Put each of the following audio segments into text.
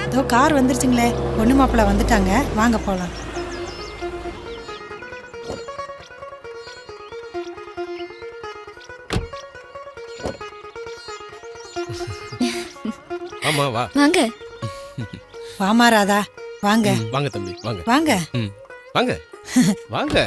இதோ கார் வந்துருச்சுங்களே, பொண்ணு மாப்பிள்ள வந்துட்டாங்க, வாங்க போலாம். ஆமா வா. வாங்க. வாமா ராதா, வாங்க. வாங்க தம்பி, வாங்க. வாங்க. வாங்க. வாங்க.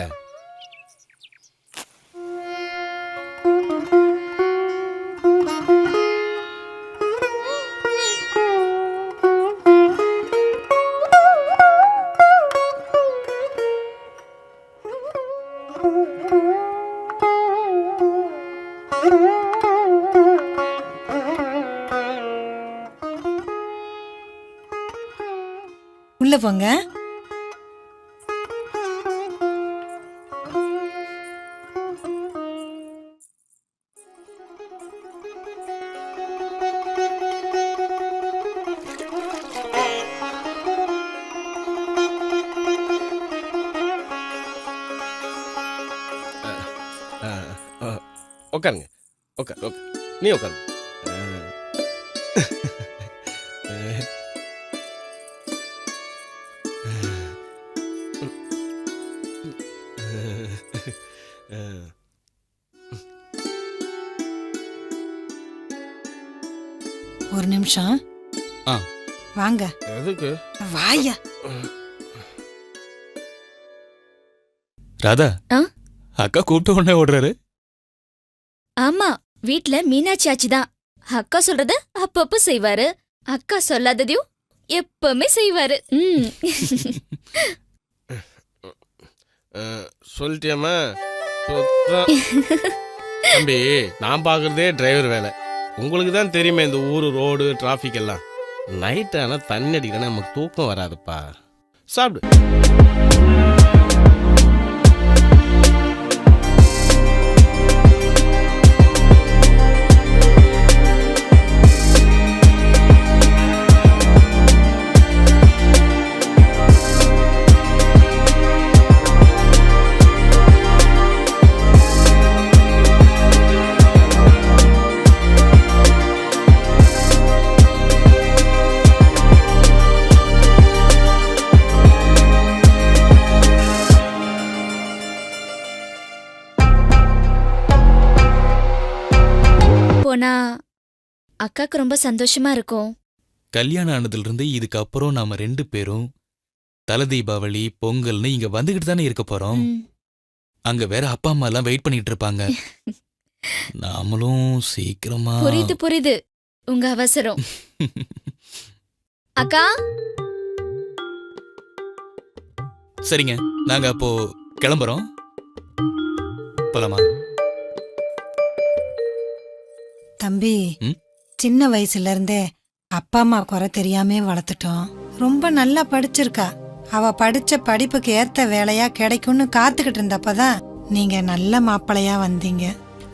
உள்ள போங்க. உட்காருங்க. உட்கார் உட்கார். நீ உட்காரு. ஒரு நிமிஷம். வாங்க. எதுக்கு? வாயா. ராதா, அக்கா கூப்பிட்ட உடனே ஓடுறாரு. ஆமா, வீட்ல மீனாட்சி ஆச்சி தான் அக்கா சொல்றத அப்பப்ப செய்வாரு. அக்கா சொல்லாததையும் எப்பவுமே செய்வாரு. சொல்லிட்டியாமா? தம்பி, நான் பார்க்குறதே டிரைவர் வேலை. உங்களுக்கு தான் தெரியுமே இந்த ஊர் ரோடு டிராஃபிக் எல்லாம். நைட் ஆனால் தண்ணி அடிக்கணும், நமக்கு தூக்கம் வராதுப்பா. சாப்பிடு. போனா அக்காக்கு ரொம்ப சந்தோஷமா இருக்கும். கல்யாணம் ஆனதுல இருந்து இதுக்கப்புறம் நாம 2 பேரும் தல தீபாவளி பொங்கல்னு இங்க வந்துகிட்டு தானே இருக்க போறோம். அங்க வேற அப்பா அம்மா எல்லாம் வெயிட் பண்ணிட்டு இருப்பாங்க. நாமளும் சீக்கிரமா. புரியுது புரியுது உங்க அவசரம். அக்கா, சரிங்க, நாங்க அப்போ கிளம்புறோம். போலாமா? தம்பி, சின்ன வயசுல இருந்தே அப்பா அம்மா குறை தெரியாம வளர்த்துட்டோம். ரொம்ப நல்லா படிச்சிருக்கா. அவ படிச்ச படிப்புக்கு ஏத்த வேலையா கிடைக்கும்னு காத்துக்கிட்டு இருந்தப்பதான் நீங்க நல்ல மாப்பிளையா வந்தீங்க.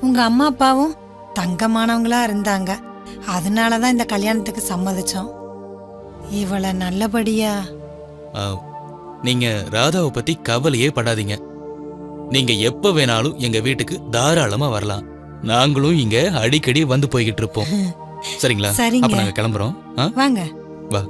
உங்க அம்மா அப்பாவும் தங்கமானவங்களா இருந்தாங்க. அதனாலதான் இந்த கல்யாணத்துக்கு சம்மதிச்சோம். இவளை நல்லபடியா. நீங்க ராதாவை பத்தி கவலையே படாதீங்க. நீங்க எப்ப வேணாலும் எங்க வீட்டுக்கு தாராளமா வரலாம். நாங்களும் இங்க அடிக்கடி வந்து போய்கிட்டு இருப்போம். சரிங்களா? சரிங்க. அப்ப நாங்க கிளம்புறோம். வாங்க. வா.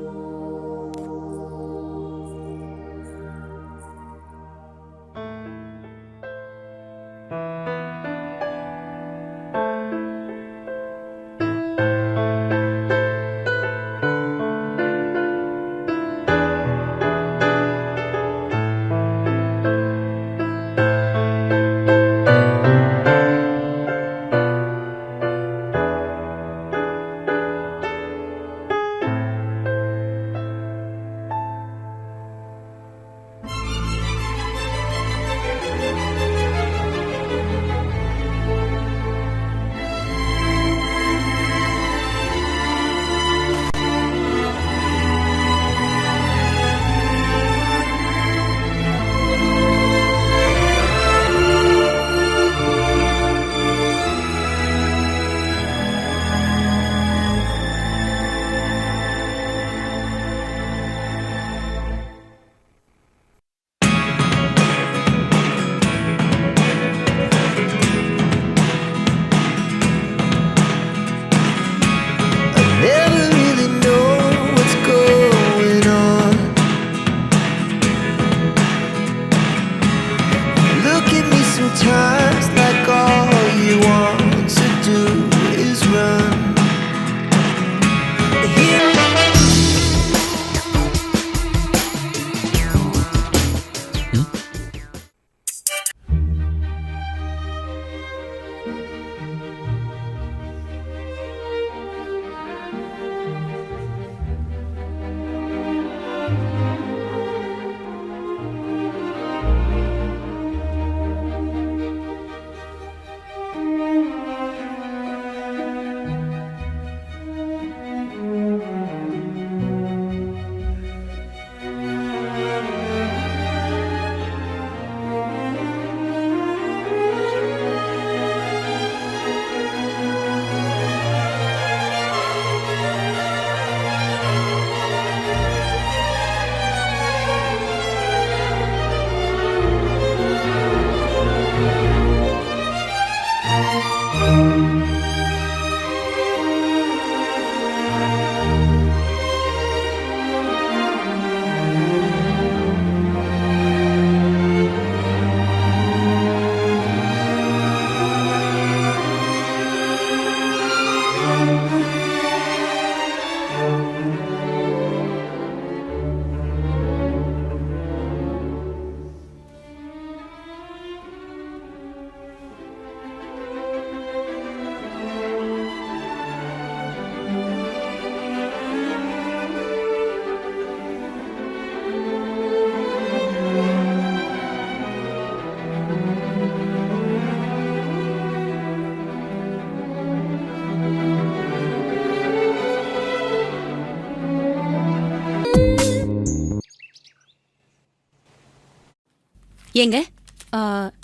ஏங்க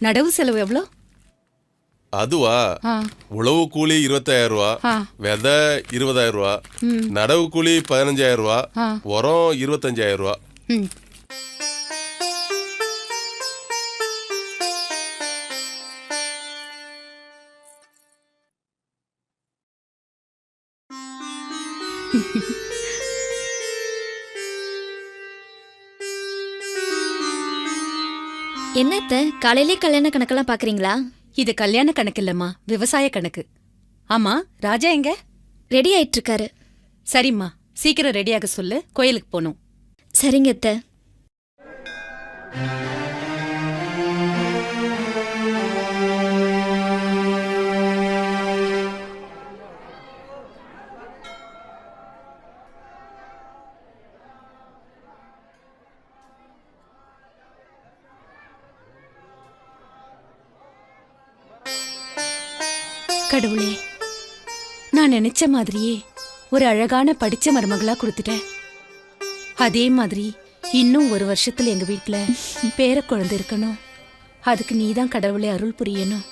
நடவு செலவு எவ்வளோ? அதுவா உழவு கூலி 25,000 ரூபா, விதை 20,000 ரூபா, நடவு கூலி 15,000 ரூபா, உரம் 25,000 ரூபா. என்னத்த காலையிலே கல்யாண கணக்கெல்லாம் பாக்குறீங்களா? இது கல்யாண கணக்கு இல்லம்மா, விவசாய கணக்கு. ஆமா, ராஜா எங்க? ரெடி ஆயிட்டு இருக்காரு. சரிம்மா, சீக்கிரம் ரெடியாக சொல்லு, கோயிலுக்கு போகணும். சரிங்க அத்தை. கடவுளே, நான் நினைச்ச மாதிரியே ஒரு அழகான படிச்ச மருமகளா கொடுத்துட்டேன். அதே மாதிரி இன்னும் ஒரு வருஷத்துல எங்க வீட்டுல பேர குழந்தை இருக்கணும். அதுக்கு நீதான் கடவுளே அருள் புரியணும்.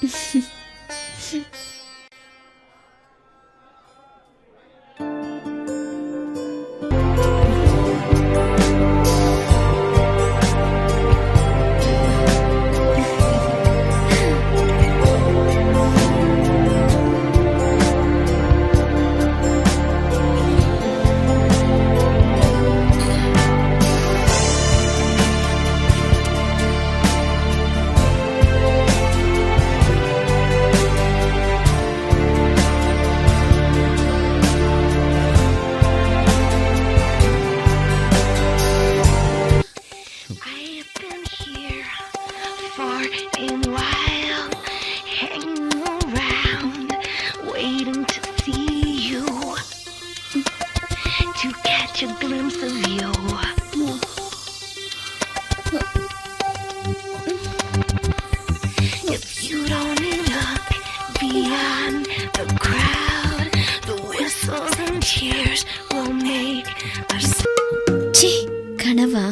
ச்சீ, கனவா?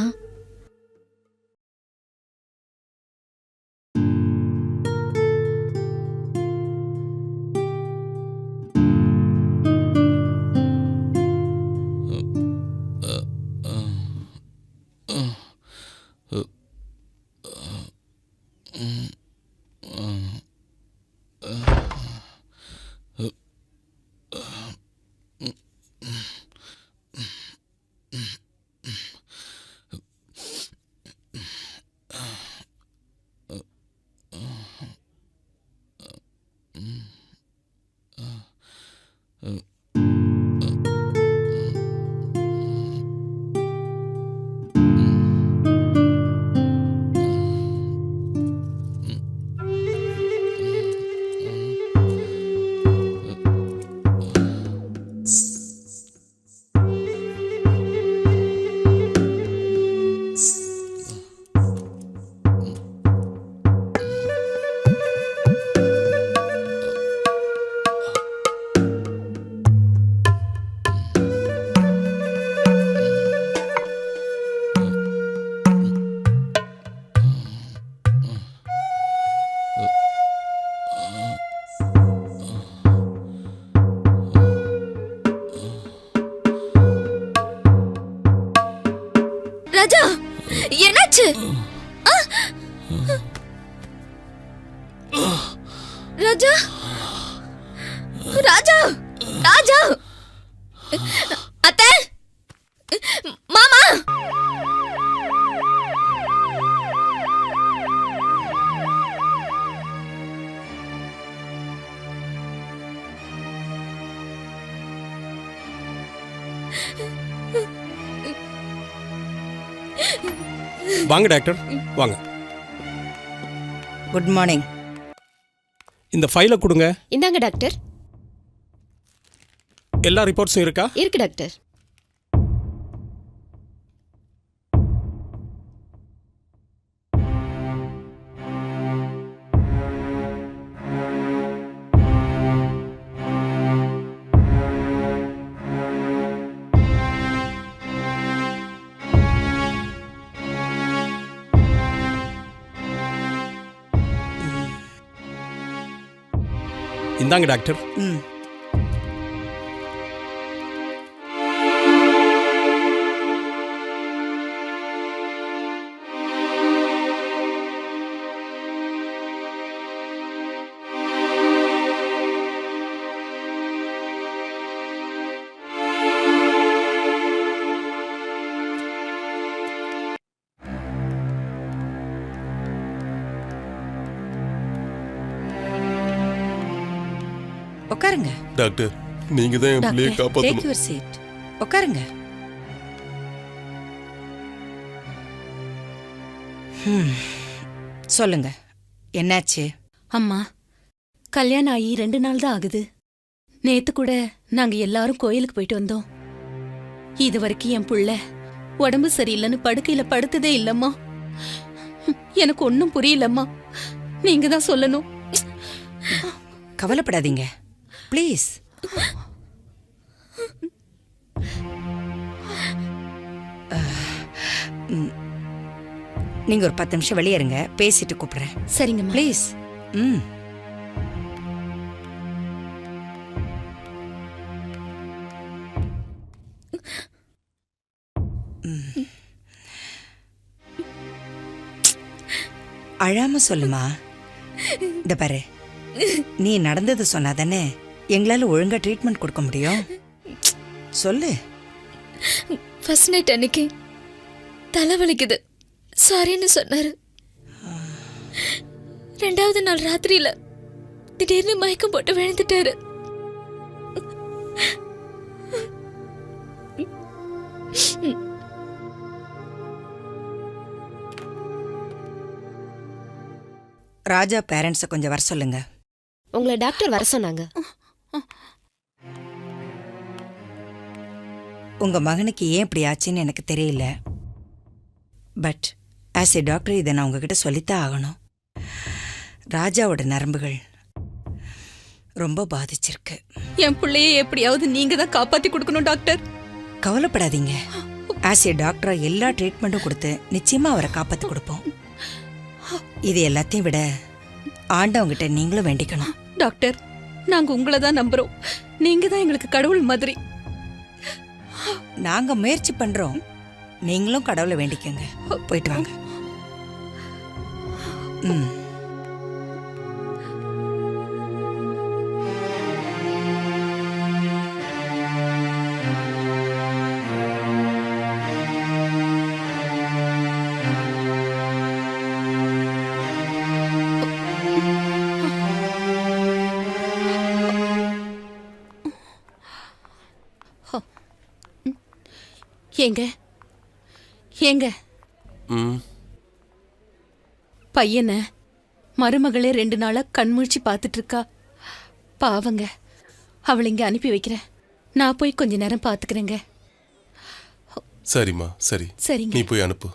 ராஜா, என்னாச்சு? ராஜா, ராஜா ராஜா அத்தை மாமா வாங்க டாக்டர் வாங்க. Good morning. இந்த ஃபைலை கொடுங்க. இந்தாங்க டாக்டர். எல்லா ரிப்போர்ட்ஸும் இருக்கா? இருக்கு டாக்டர். இந்தாங்க டாக்டர். உட்காருங்க டாக்டர் நீங்க தான் என் பிள்ளையை டாக்டர். டேக் காப்பாற்றணும். Your seat. உட்காருங்க. சொல்லுங்க, என்னாச்சு? அம்மா, கல்யாணம் ஆகி 2 நாள் தான் ஆகுது. நேத்து கூட நாங்க எல்லாரும் கோயிலுக்கு போயிட்டு வந்தோம். இது வரைக்கும் என் புள்ள உடம்பு சரியில்லைன்னு படுக்கையில படுத்ததே இல்லம்மா. எனக்கு ஒன்னும் புரியலம்மா. நீங்க தான் சொல்லணும். கவலைப்படாதீங்க ப்ளீஸ். நீங்க ஒரு 10 நிமிஷம் வெளியே இருங்க, பேசிட்டு கூப்பிடுறேன். சரிங்கம்மா. ப்ளீஸ். ம் அழாம சொல்லுமா. இந்த பாரு, நீ நடந்தது சொன்னாதானே எங்களால ஒழுங்கா ட்ரீட்மெண்ட் கொடுக்க முடியும். சொல்லு. ஃபர்ஸ்ட் நைட் அன்னைக்கு தலைவலிக்குது சாரின்னு சொன்னாரு. 2வது நாள் ராத்திரியில திடீர்னு மயக்கம் போட்டு விழுந்துட்டாரு. ராஜா பேரண்ட்ஸை கொஞ்சம் வர சொல்லுங்க. உங்களை டாக்டர் வர சொன்னாங்க. உங்க மகனுக்கு ஏன் இப்படி ஆச்சுன்னு எனக்கு தெரியல. பட் ஆஸ் ஏ டாக்டர் இதை நான் உங்ககிட்ட சொல்லித்தான் ஆகணும். ராஜாவோட நரம்புகள் ரொம்ப பாதிச்சிருக்கு. என் பிள்ளைய எப்படியாவது நீங்க தான் காப்பாத்தி கொடுக்கணும் டாக்டர். கவலைப்படாதீங்க. ஆஸ் ஏ டாக்டரா எல்லா ட்ரீட்மெண்ட்டும் கொடுத்து நிச்சயமா அவரை காப்பாத்தி கொடுப்போம். இது எல்லாத்தையும் விட ஆண்டவங்கிட்ட நீங்களும் வேண்டிக்கணும். டாக்டர், நாங்க உங்களை தான் நம்புறோம். நீங்க தான் எங்களுக்கு கடவுள் மாதிரி. நாங்க முயற்சி பண்றோம், நீங்களும் கடவுளை வேண்டிக்கங்க. போயிட்டு வாங்க. ம் ஏங்க ஏங்க ம் பையனை மருமகளே 2 நாளா கண்முழிச்சு பார்த்துட்டு இருக்கா. பாவங்க, அவளை இங்க அனுப்பி வைக்கிறேன். நான் போய் கொஞ்ச நேரம் பார்த்துக்கிறேங்க. சரிம்மா சரி. சரிங்க. நீ போய் அனுப்பு.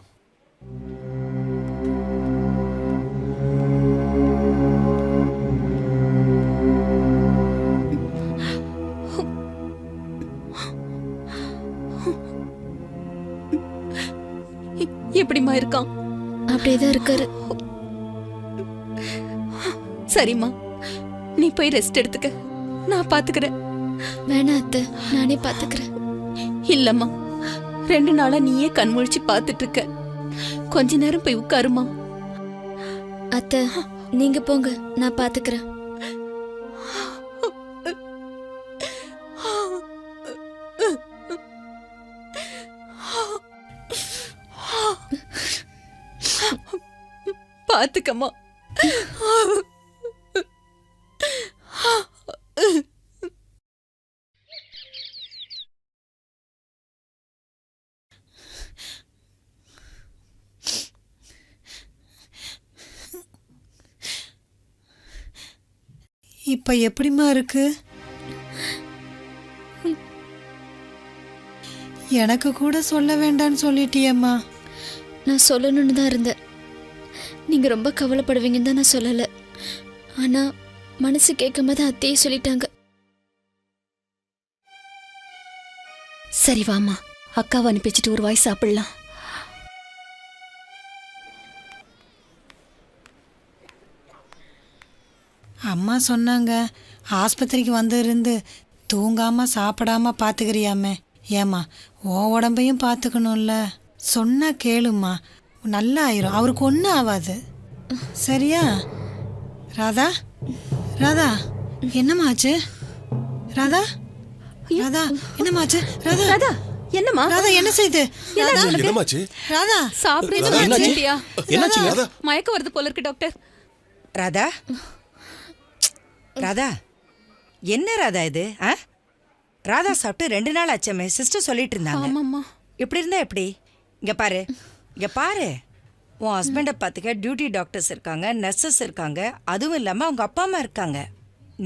எப்படிம்மா இருக்கான்? அப்படியேதான் இருக்காரு. சரிம்மா, நீ போய் ரெஸ்ட் எடுத்துக்க. நான் பாத்துக்கிறேன். வேணா அத்தை, நானே பாத்துக்கிறேன். இல்லம்மா, 2 நாளா நீயே கண்முழிச்சு பார்த்துட்டு இருக்க. கொஞ்ச நேரம் போய் உட்காருமா. அத்தை, நீங்க போங்க, நான் பாத்துக்கிறேன். பாத்துக்கம்மா. இப்ப எப்படிம்மா இருக்கு? எனக்கு கூட சொல்ல வேண்டாம்னு சொல்லிட்டியம்மா. நான் சொல்லணும்னு தான் இருந்தேன். நீங்க ரொம்ப கவலைப்படுவீங்கன்னு தான் நான் சொல்லல. ஆனா மனசு கேட்கும் போது அத்தையே சொல்லிட்டாங்க. சரி வாமா, அக்காவை அனுப்பிச்சிட்டு ஒரு வாய் சாப்பிடலாம். அம்மா சொன்னாங்க ஆஸ்பத்திரிக்கு வந்து இருந்து தூங்காம சாப்பிடாம பாத்துக்கிறியாமே. ஏம்மா உன் உடம்பையும் பார்த்துக்கணும்ல. சொன்னா கேளும்மா, நல்லா ஆயிரும். அவருக்கு ஒன்றும் ஆகாது. சரியா? ராதா, ராதா என்னம்மாச்சு? ராதா, ராதா என்னம்மாச்சு? ராதா, ராதா என்னம்மா? ராதா என்ன செய்து? ராதா, என்னமாச்சு? ராதா சாப்பிடுறது என்னாச்சுங்க? மயக்கம் வருது போல இருக்கு டாக்டர். ராதா, ராதா என்ன ராதா இது? ராதா சாப்பிட்டு 2 நாள் ஆச்சமே. சிஸ்டர் சொல்லிட்டு இருந்தாங்க. ஆமாம்மா. இப்படி இருந்தா எப்படி? இங்க பாரு, இங்க பாரு. உன் ஹஸ்பண்டை பார்த்துக்க டியூட்டி டாக்டர்ஸ் இருக்காங்க, நர்சஸ் இருக்காங்க. அதுவும் இல்லாம அவங்க அப்பா அம்மா இருக்காங்க.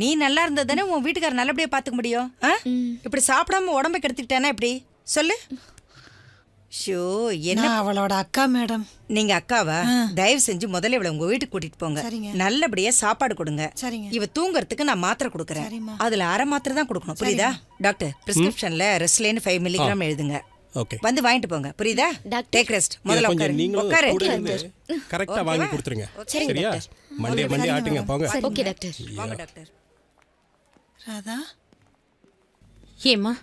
நீ நல்லா இருந்தா தானே உன் வீட்டுக்காரர் நல்லபடியா பார்த்துக்க முடியும். இப்படி சாப்பிடாம உடம்பை கெடுத்துக்கிட்டானா எப்படி சொல்லு? ஷோ என்ன? நான் அவளோட அக்கா மேடம். நீங்க அக்காவா? தயவு செஞ்சு முதல்ல இவளை உங்க வீட்டுக்கு கூட்டிட்டு போங்க. சரிங்க. நல்லபடியா சாப்பாடு கொடுங்க. சரிங்க. இவ தூங்கறதுக்கு நான் மாத்திரை கொடுக்கறேன். சரிம்மா. அதுல அரை மாத்திரை தான் கொடுக்கணும். புரியுதா? டாக்டர் பிரிஸ்கிரிப்ஷன்ல ரெஸ்ட்லேன் 5 மில்லிகிராம் எழுதுங்க. ஓகே. வந்து வாங்கிட்டு போங்க. புரியுதா? டாக்டர். Take rest. முதல்ல கொஞ்சம் உட்காரு. நீங்களும் உட்காரு. கூட இருந்து கரெக்டா வாங்கி கொடுத்துருங்க. சரிங்க சரியா? டாக்டர். மண்டே ஆட்டுங்க போங்க. Okay doctor. வாங்க டாக்டர். ராதா, ஏம்மா,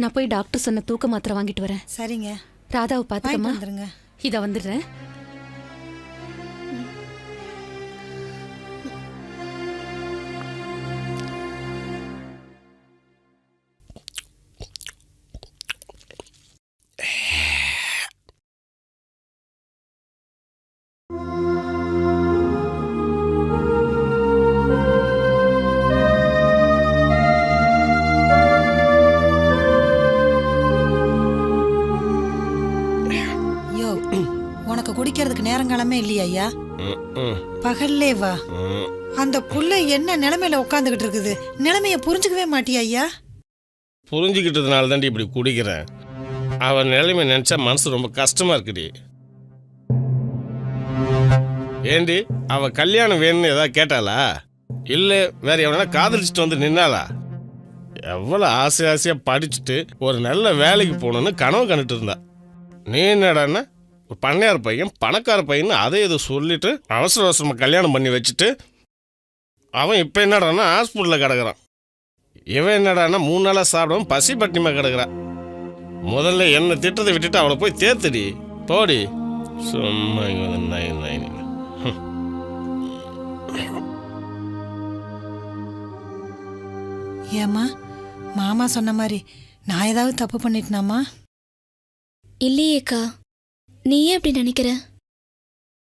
நான் போய் டாக்டர் சொன்ன தூக்க மாத்திரை வாங்கிட்டு வரேன். சரிங்க. ராதாவை வாங்கிட்டு பாத்துக்கம்மா. வந்துருங்க. இத வந்துடுறேன். யோ, உனக்கு குடிக்கிறதுக்கு நேரங்காலமே இல்லையா ஐயா? பகல்லே வா. அந்த புள்ள என்ன நிலைமையில உட்காந்துக்கிட்டு இருக்குது, நிலைமைய புரிஞ்சுக்கவே மாட்டியா ஐயா? புரிஞ்சுக்கிட்டதுனால தாண்டி இப்படி குடிக்கிறேன். அவன் நிலைமை நினைச்சா மனசு ரொம்ப கஷ்டமா இருக்குடி. ஏண்டி அவ கல்யாணம் வேணும்னு ஏதாவது கேட்டாளா? இல்ல வேற எவனா காதலிச்சுட்டு வந்து நின்னாளா? எவ்வளவு ஆசையா படிச்சுட்டு ஒரு நல்ல வேலைக்கு போகணும்னு கனவு கண்டுட்டு இருந்தா. நீ என்னடான்னா ஒரு பண்ணையார் பையன் பணக்கார பையன் அதை எதோ சொல்லிட்டு அவசர அவசரமா கல்யாணம் பண்ணி வச்சுட்டு அவன் இப்ப என்னடான்னா ஹாஸ்பிட்டலில் கிடக்குறான். இவன் என்னடான்னா 3 நாளா சாப்பிடாம பசி பட்டினிமா கிடக்குறான். முதல்ல என்ன திட்டத்தை விட்டுட்டு அவளை போய் தேத்துடி போடி. சும்மா இங்க வந்து நாய் நாய். ஏம்மா, மாமா சொன்ன மாதிரி நான் ஏதாவது தப்பு பண்ணிட்டேனாமா? இல்லையேக்கா, நீ ஏன் அப்படி நினைக்கிற?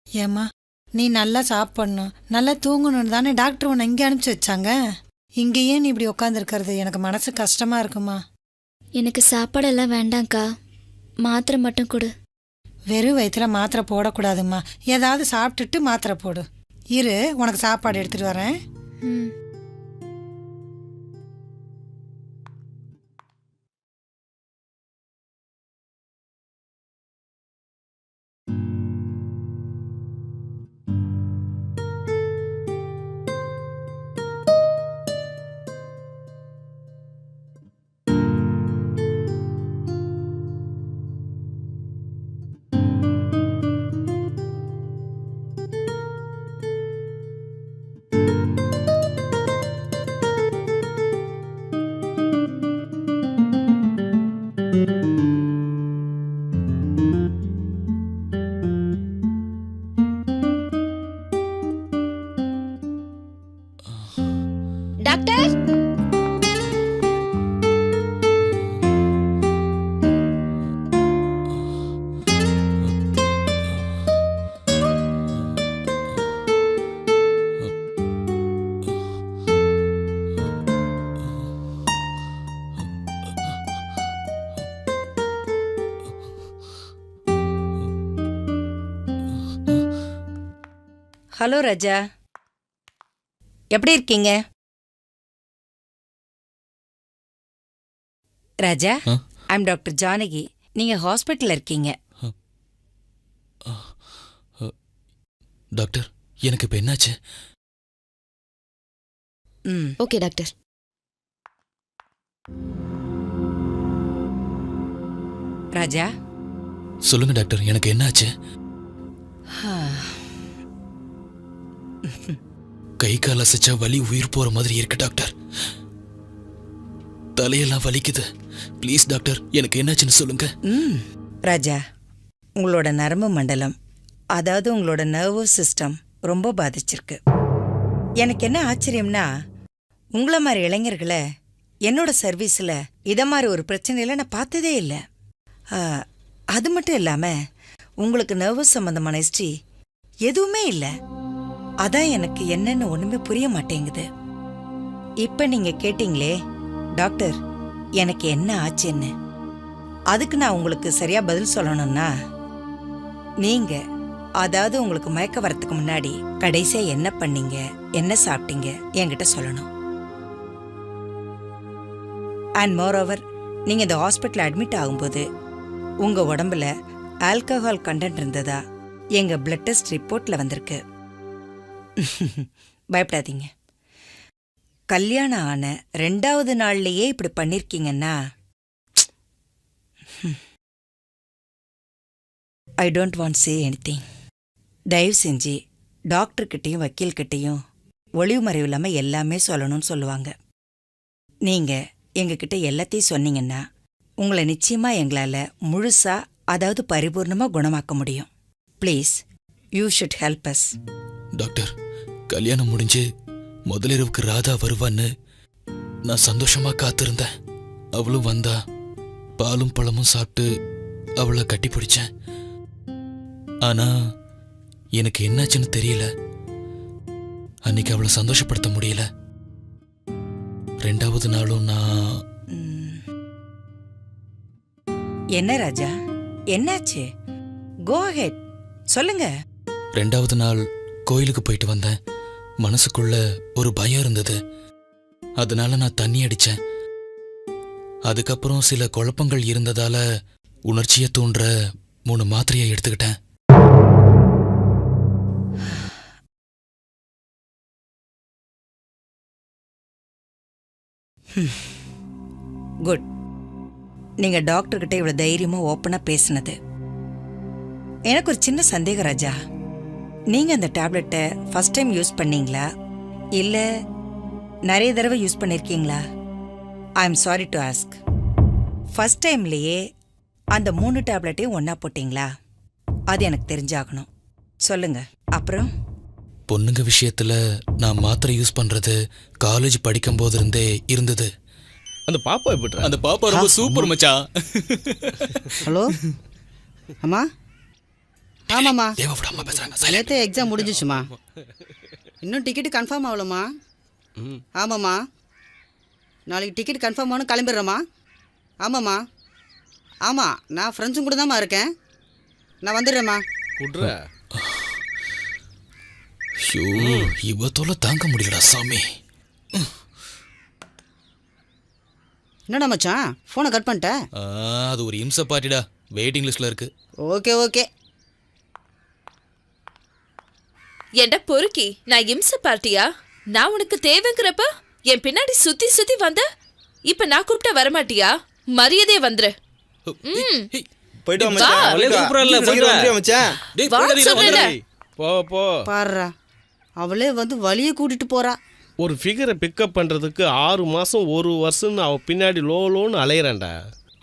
ஏம்மா, நீ நல்லா சாப்பிடணும், நல்லா தூங்கணும்னு தானே டாக்டர் உன்னை இங்கே அனுப்பிச்சி வச்சாங்க. இங்கேயே நீ இப்படி உட்காந்துருக்கிறது எனக்கு மனசு கஷ்டமா இருக்குமா? எனக்கு சாப்பாடெல்லாம் வேண்டாம்க்கா, மாத்திரை மட்டும் கொடு. வெறும் வயிற்றுல மாத்திரை போடக்கூடாதும்மா. ஏதாவது சாப்பிட்டுட்டு மாத்திரை போடு. இரு, உனக்கு சாப்பாடு எடுத்துட்டு வரேன். ம். ஹலோ ராஜா, எப்படி இருக்கீங்க? ராஜா, ஆ? I'm doctor Janaki. நீங்க ஹாஸ்பிட்டல்ல இருக்கீங்க. டாக்டர், எனக்கு இப்ப என்னாச்சு? ம். Okay doctor. ராஜா, சொல்லுங்க டாக்டர், எனக்கு என்னாச்சு? கை கால் அசைச்சா வலி உயிர் போற மாதிரி இருக்கு டாக்டர். தலையெல்லாம் வலிக்குது. ப்ளீஸ் டாக்டர், எனக்கு என்னாச்சுன்னு சொல்லுங்க. ம். ராஜா, உங்களோட நரம்பு மண்டலம், அதாவது உங்களோட நர்வஸ் சிஸ்டம் ரொம்ப பாதிச்சிருக்கு. எனக்கு என்ன ஆச்சரியம்னா, உங்களை மாதிரி இளைஞர்களை என்னோட சர்வீஸில் இதை மாதிரி ஒரு பிரச்சனையில் நான் பார்த்ததே இல்லை. அது மட்டும் இல்லாமல் உங்களுக்கு நர்வஸ் சம்மந்தமான ஹிஸ்ட்ரி எதுவுமே இல்லை. அதான் எனக்கு என்னன்னு ஒன்றுமே புரிய மாட்டேங்குது. இப்போ நீங்கள் கேட்டீங்களே டாக்டர் எனக்கு என்ன ஆச்சுன்னு, அதுக்கு நான் உங்களுக்கு சரியாக பதில் சொல்லணும்னா, நீங்கள் அதாவது உங்களுக்கு மயக்க வரத்துக்கு முன்னாடி கடைசியாக என்ன பண்ணீங்க, என்ன சாப்பிட்டீங்க என்கிட்ட சொல்லணும். அண்ட் மோரோவர், நீங்கள் இந்த ஹாஸ்பிட்டல் அட்மிட் ஆகும்போது உங்கள் உடம்புல ஆல்கஹால் கண்டென்ட் இருந்ததா எங்கள் பிளட் டெஸ்ட் ரிப்போர்ட்டில் வந்திருக்கு. பயப்படாதீங்க. கல்யாணம் ஆன 2வது நாள்லேயே இப்படி பண்ணிருக்கீங்கன்னா I don't want say anything. தயவு செஞ்சு டாக்டர்கிட்டையும் வக்கீல்கிட்டையும் ஒளிவு மறைவு இல்லாமல் எல்லாமே சொல்லணும்னு சொல்லுவாங்க. நீங்கள் எங்ககிட்ட எல்லாத்தையும் சொன்னீங்கன்னா உங்களை நிச்சயமாக எங்களால் முழுசாக, அதாவது பரிபூர்ணமாக குணமாக்க முடியும். Please, you should help us. Doctor, கல்யாணம் முடிஞ்சு முதலிரவுக்கு ராதா வருவான்னு நான் சந்தோஷமா காத்திருந்தேன். அவளும் வந்தா. பாலும் பழமும் சாப்பிட்டு அவளை கட்டி பிடிச்சேன். ஆனா எனக்கு என்னாச்சுன்னு தெரியல. அன்னைக்கு அவளை சந்தோஷப்படுத்த முடியல. 2வது நாளும் நான் என்ன ராஜா, என்னாச்சு? கோ அஹெட், சொல்லுங்க. 2வது நாள் கோயிலுக்கு போயிட்டு வந்தேன். மனசுக்குள்ள ஒரு பயம் இருந்தது. அதனால நான் தண்ணி அடிச்சேன். அதுக்கப்புறம் சில குழப்பங்கள் இருந்ததால உணர்ச்சியை தூண்டுற 3 மாத்திரையை எடுத்துக்கிட்டேன். குட். நீங்க டாக்டர்கிட்ட இவ்வளவு தைரியமா ஓப்பனா பேசினது. எனக்கு ஒரு சின்ன சந்தேகம் ராஜா. நீங்க அந்த டேப்லெட்டை ஃபர்ஸ்ட் டைம் யூஸ் பண்ணீங்களா, இல்ல நிறைய தடவை யூஸ் பண்ணிருக்கீங்களா? I am sorry to ask. First டைம்லயே அந்த 3 டேப்லெட்டையும் ஒன்னா போட்டீங்களா? அது எனக்கு தெரிஞ்சாகணும். சொல்லுங்க. அப்புறம் பொண்ணுங்க விஷயத்துல நான் மாத்திரை யூஸ் பண்றது காலேஜ் படிக்கும் போது இருந்தே இருந்தது. அந்த பாப்பா எப்படி? அந்த பாப்பா ரொம்ப சூப்பர் மச்சான். ஹலோ அம்மா. ஆமாம்மா, தேவைப்படாம பேசுறாங்க. நேற்று எக்ஸாம் முடிஞ்சிச்சுமா. இன்னும் டிக்கெட்டு கன்ஃபார்ம் ஆகலம்மா. ஆமாம்மா, நாளைக்கு டிக்கெட் கன்ஃபார்ம் ஆகணும், கிளம்பிடுறேம்மா. ஆமாம்மா. ஆமாம், நான் ஃப்ரெண்ட்ஸும் கூட தான்மா இருக்கேன். நான் வந்துடுறேம்மா. குட்ரா. ஐயோ, இவ தொலை தாங்க முடியலடா சாமி. என்னடா மச்சான், ஃபோனை கட் பண்ணிட்ட? அது ஒரு இம்ச பார்ட்டிடா, வெயிட்டிங் லிஸ்ட்ல இருக்கு. Okay okay. ஏண்டா பொறுக்கி, நான் இம்ச பார்ட்டியா? நான் உனக்கு தேவைங்கிறப்ப என் பின்னாடி சுத்தி சுத்தி வந்த, இப்ப நான் கூப்பிட்டா வரமாட்டியா? மரியாதையே வந்துரு. பாருடா, அவளே வந்து வழியை கூட்டிட்டு போறா. ஒரு ஃபிகரை பிக்கப் பண்ணுறதுக்கு 6 மாதம் 1 வருஷம்னு அவன் பின்னாடி லோன்னு அலையிறான்டா.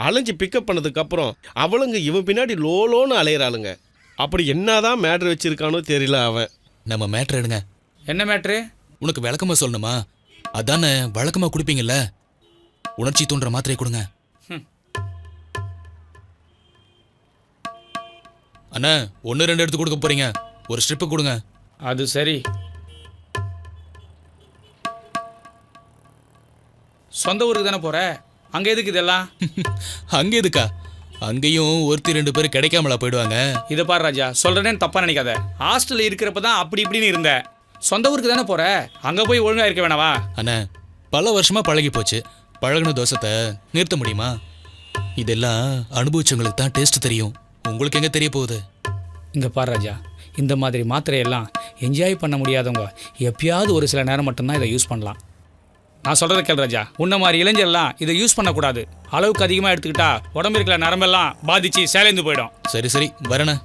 அலைஞ்சு பிக்கப் பண்ணதுக்கு அப்புறம் அவளுங்க இவன் பின்னாடி லோன்னு அலையிறாளுங்க. அப்படி என்னதான் மேட்ரு வச்சிருக்கானோ தெரியல அவன். நம்ம மேட்ரு எடுங்க. என்ன மேட்ரு? உனக்கு விளக்கமா சொல்லணுமா? அதானே வழக்கமா குடிப்பீங்கல்ல. உணர்ச்சி தூண்டுற மாத்திரையை கொடுங்க. அண்ணா, 1-2 எடுத்து கொடுக்க போறீங்க, ஒரு ஸ்ட்ரிப்பு கொடுங்க. அது சரி. சொந்த ஊருக்கு தானே போற, அங்க எதுக்கு இதெல்லாம்? அங்க எதுக்கா? அங்கேயும் ஒருத்தி 2 பேர் கிடைக்காமலா போயிடுவாங்க. இதை பாரு ராஜா, சொல்றேன்னு தப்பா நினைக்காத. ஹாஸ்டல்ல இருக்கிறப்ப தான் அப்படி இப்படின்னு இருந்த. சொந்த ஊருக்கு தானே போற, அங்க போய் ஒழுங்கா இருக்க வேணாவா? அண்ணா, பல வருஷமா பழகி போச்சு. பழகுன தோசத்தை நிறுத்த முடியுமா? இதெல்லாம் அனுபவிச்சவங்களுக்கு தான் டேஸ்ட் தெரியும். உங்களுக்கு எங்க தெரிய போகுது? இங்க பாரு ராஜா, இந்த மாதிரி மாத்திரையெல்லாம் என்ஜாய் பண்ண முடியாதவங்க எப்பயாவது ஒரு சில நேரம் மட்டும்தான் இதை யூஸ் பண்ணலாம். நான் சொல்கிறத கேள் ராஜா, உன்ன மாதிரி இளைஞர்லாம் இதை யூஸ் பண்ணக்கூடாது. அளவுக்கு அதிகமாக எடுத்துக்கிட்டா உடம்பு இருக்கிற நரம்பெல்லாம் பாதிச்சு சேலைந்து போயிடும். சரி சரி, வரேண்ணா.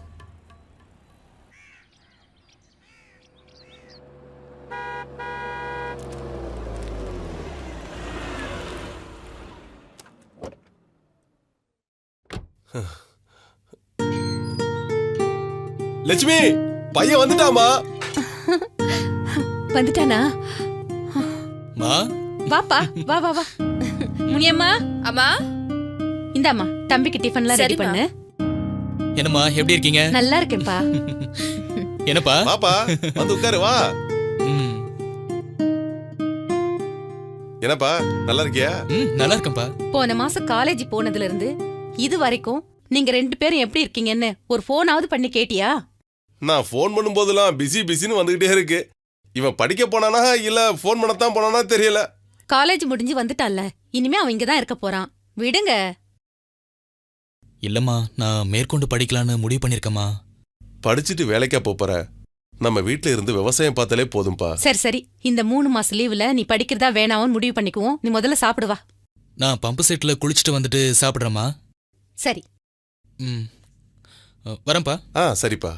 லட்சுமி, பையன் வந்துட்டாமா? வந்துட்டானா? மா, வாப்பா, வா வா வா. முனியம்மா, அம்மா, இந்தாம்மா தம்பிக்கு டிஃபன்லாம் ரெடி சரிம்மா. பண்ணு. என்னம்மா எப்படி இருக்கீங்க? நல்லா இருக்கேன்ப்பா. என்னப்பா? பாப்பா வந்து உட்காரு வா. ம், என்னப்பா நல்லா இருக்கியா? நல்லா இருக்கேன்ப்பா. போன மாசம் காலேஜ் போனதுல இருந்து இது வரைக்கும் நீங்க 2 பேரும் எப்படி இருக்கீங்கன்னு ஒரு போனாவது பண்ணி கேட்டியா? நான் ஃபோன் பண்ணும்போதெல்லாம் பிஸின்னு வந்துகிட்டே இருக்கு. இவன் படிக்க போனானா இல்ல ஃபோன் பண்ணத்தான் போனானா தெரியல. காலேஜ் முடிஞ்சு வந்துட்டான்ல, இனிமே அவன் இங்கதான் இருக்க போறான். விடுங்க. இல்லம்மா, நான் மேற்கொண்டு படிக்கலான்னு முடிவு பண்ணிருக்கேம்மா. படிச்சுட்டு வேலைக்கா போற? நம்ம வீட்ல இருந்து விவசாயம் பார்த்தாலே போதும்பா. சரி சரி, இந்த 3 மாச லீவுல நீ படிக்கிறதா வேணாவும் முடிவு பண்ணிக்குவோம். நீ முதல்ல சாப்பிடுவா. நான் பம்பு செட்ல குளிச்சுட்டு வந்துட்டு சாப்பிட்றேம்மா. சரி. ம், வரேன்ப்பா. சரிப்பா.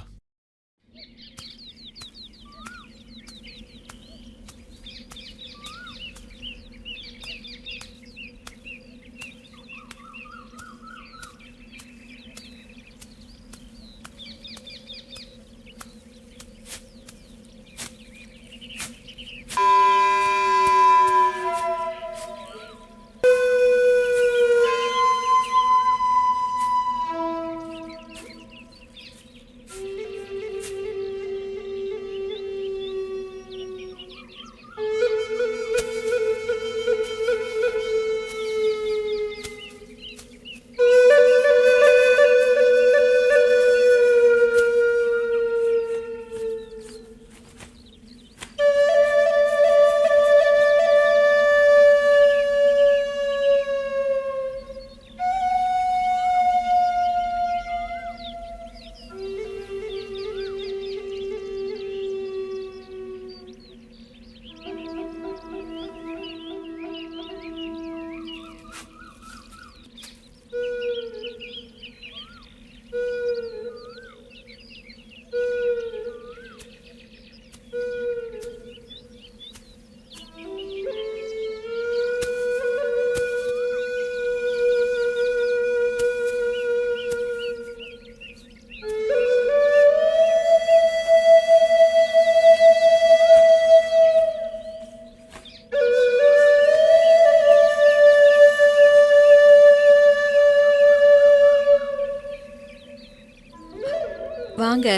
வாங்க.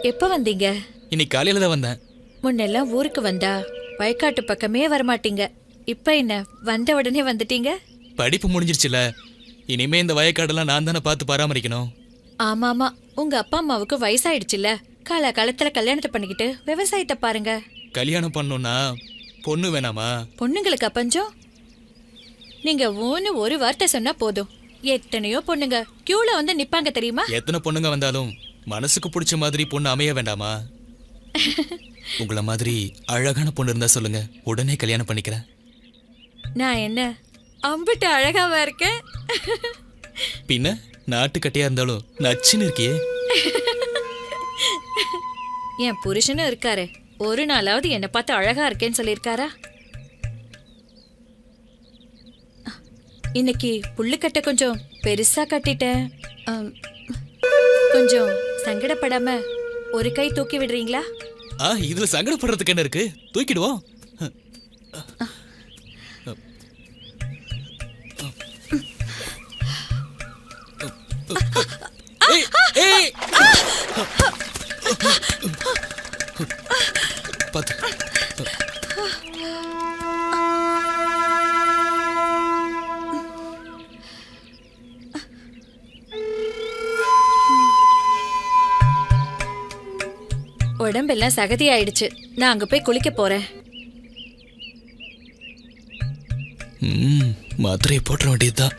எப்ப வந்தீங்க? இன்னைக்கு காலையில தான் வந்தேன். முன்னெல்லாம் ஊருக்கு வந்தா வயக்காட்டு பக்கமே வரமாட்டீங்க. இப்ப என்ன வந்த உடனே வந்துட்டீங்க? படிப்பு முடிஞ்சிருச்சுல, இனிமே இந்த வயக்காடெல்லாம் நான் தானே பார்த்து பராமரிக்கணும். ஆமாமா, உங்க அப்பா அம்மாவுக்கு வயசாயிடுச்சுல்ல. காலத்துல கல்யாணத்தை பண்ணிக்கிட்டு விவசாயத்தை பாருங்க. கல்யாணம் பண்ணணும்னா பொண்ணு வேணாமா? பொண்ணுங்களுக்கு அப்பஞ்சம். நீங்க ஒரு வார்த்தை சொன்னா போதும், எத்தனையோ பொண்ணுங்க கியூல வந்து நிப்பாங்க தெரியுமா? எத்தனை பொண்ணுங்க வந்தாலும் மனசுக்கு பிடிச்ச மாதிரி பொண்ணு அமைய வேண்டாமா? உங்களை மாதிரி அழகான பொண்ணு இருந்தா சொல்லுங்க, உடனே கல்யாணம் பண்ணிக்கிறேன். நான் என்ன அம்பிட்டு அழகாவா இருக்கேன்? பின்ன நாட்டுக்கட்டையா இருந்தாலும் நச்சுன்னு இருக்கியே. என் புருஷனும் இருக்காரு, ஒரு நாளாவது என்னை பார்த்து அழகா இருக்கேன்னு சொல்லியிருக்காரா? இன்னைக்கு புல்லுக்கட்டை கொஞ்சம் பெருசா கட்டிட்டேன். கொஞ்சம் சங்கடப்படாம ஒரு கை தூக்கி விடுறீங்களா? இதுல சங்கடப்படுறதுக்கு என்ன இருக்கு, தூக்கிடுவோம். பாத்து. உடம்பெல்லாம் சகதி ஆயிடுச்சு. நான் அங்க போய் குளிக்க போறேன். மாத்திரையை போட்டுற வேண்டியதுதான்.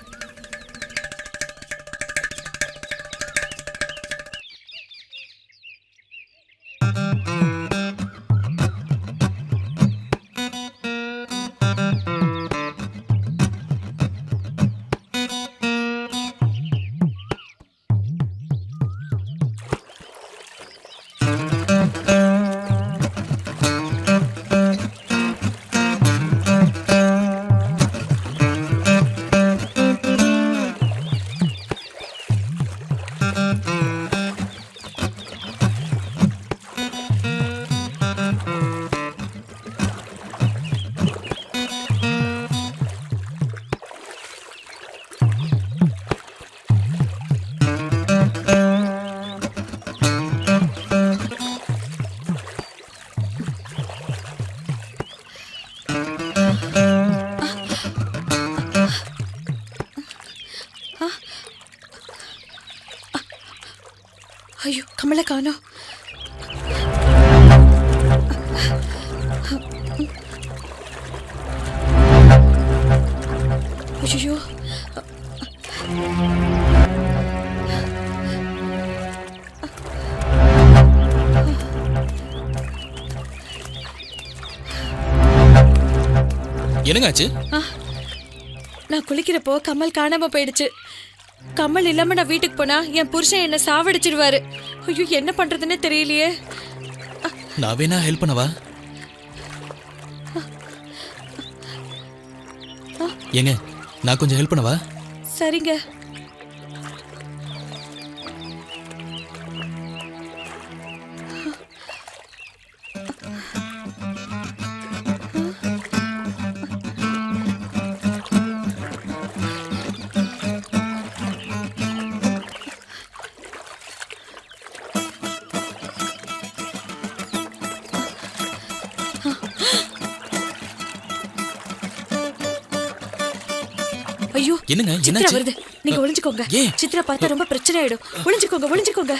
ஐயோ, கமலை காணோம். ஐயோ, என்னங்காச்சு? நான் குளிக்கிறப்போ கமல் காணாம போயிடுச்சு. கமல் இல்லாம நான் வீட்டுக்கு போனா என் புருஷன் என்ன சாவடிச்சிருவாரு. ஐயோ, என்ன பண்றதுன்னே தெரியலையே. நான் வேணா ஹெல்ப் பண்ணவா? ஏங்க, நான் கொஞ்சம் ஹெல்ப் பண்ணவா? சரிங்க. ஐயோ, என்னங்க, சித்ரா என்னாச்சு? வருது. நீங்க ஒளிஞ்சுக்கோங்க. ஏன்? சித்ரா பார்த்தா ரொம்ப பிரச்சனை ஆயிடும். ஒளிஞ்சுக்கோங்க, ஒளிஞ்சுக்கோங்க.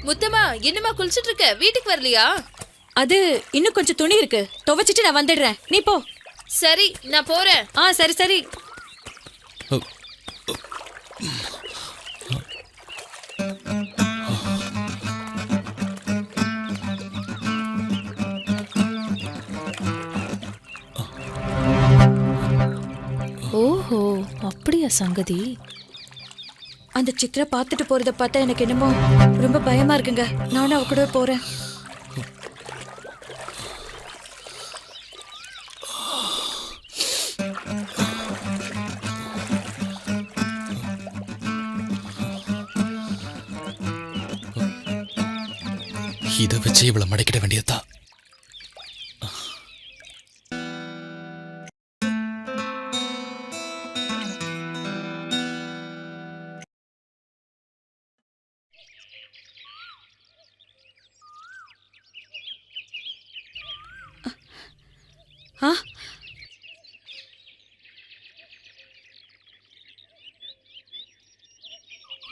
முத்தம்மா, என்னம்மா குளிச்சிட்டு இருக்க? வீட்டுக்கு வரலையா? அது இன்னும் கொஞ்சம் துணி இருக்கு, துவைச்சிட்டு நான் வந்துடுறேன். நீ போ. சரி, நான் போறேன். சரி சரி. ஓஹோ, அப்படியா சங்கதி? அந்த சித்ரா பார்த்துட்டு போறத பார்த்தா எனக்கு என்னமோ ரொம்ப பயமா இருக்குங்க. நானும் அவ கூட போறேன். இதை வச்சு இவளை மடக்கிட வேண்டியதுதான்.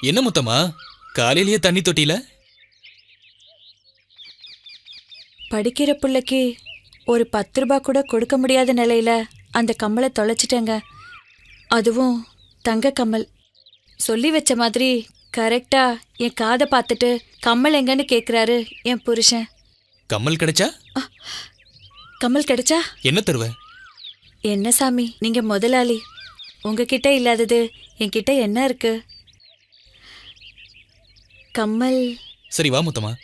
என்ன முத்தம்மா, காலையிலேயே தண்ணி தொட்டில? படிக்கிற பிள்ளைக்கு ஒரு 10 ரூபாய் கூட கொடுக்க முடியாத நிலையில அந்த கம்மலை தொலைச்சிட்டேங்க. அதுவும் தங்க கம்மல். சொல்லி வச்ச மாதிரி கரெக்டா என் காதை பார்த்துட்டு கம்மல் எங்கன்னு கேட்குறாரு என் புருஷன். கம்மல் கிடைச்சா? கம்மல் கிடைச்சா என்ன தருவ? என்ன சாமி, நீங்க முதலாளி. உங்ககிட்ட இல்லாதது என்கிட்ட என்ன இருக்கு? கம்மல். சரி வா முத்தம்மா.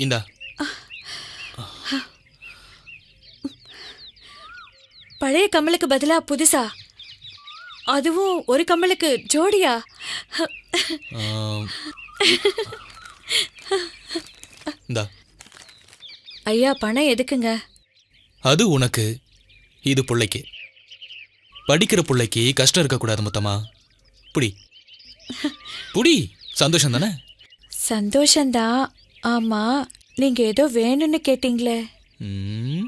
இந்தா. பழைய கம்மலுக்கு பதிலா புதுசா? அதுவும் ஒரு கம்மலுக்கு ஜோடியா? இந்தா, ஐயா பணம் எதுக்குங்க? அது உனக்கு, இது புள்ளைக்கு. படிக்கிற புள்ளைக்கு கஷ்டம் இருக்கக்கூடாது முத்தம்மா. புடி புடி, சந்தோஷம் தானே? சந்தோஷந்தான். ஆமா, நீங்க ஏதோ வேணும்னு கேட்டீங்களே. ம்.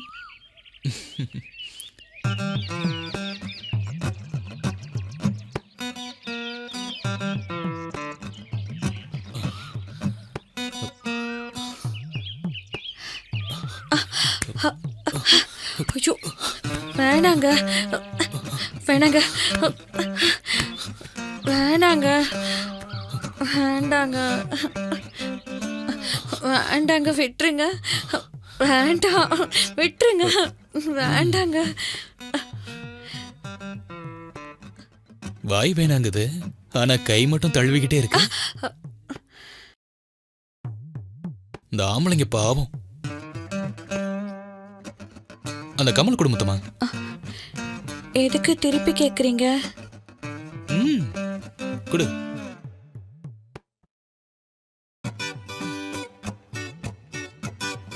ஐயோ, வேணாங்க வேணாங்க வேணாங்க வேண்டாங்க வேண்டாங்க, விட்டுருங்க. வேண்டாம், விட்டுருங்க. வேண்டாங்க. வாய் வேணாங்குது, ஆனா கை மட்டும் தழுவிக்கிட்டே இருக்கு. இந்த ஆம்பளைங்க பாவம். அந்த கமல் குடும்பத்தமா? எதுக்கு திருப்பி கேக்குறீங்க? ம், குடு.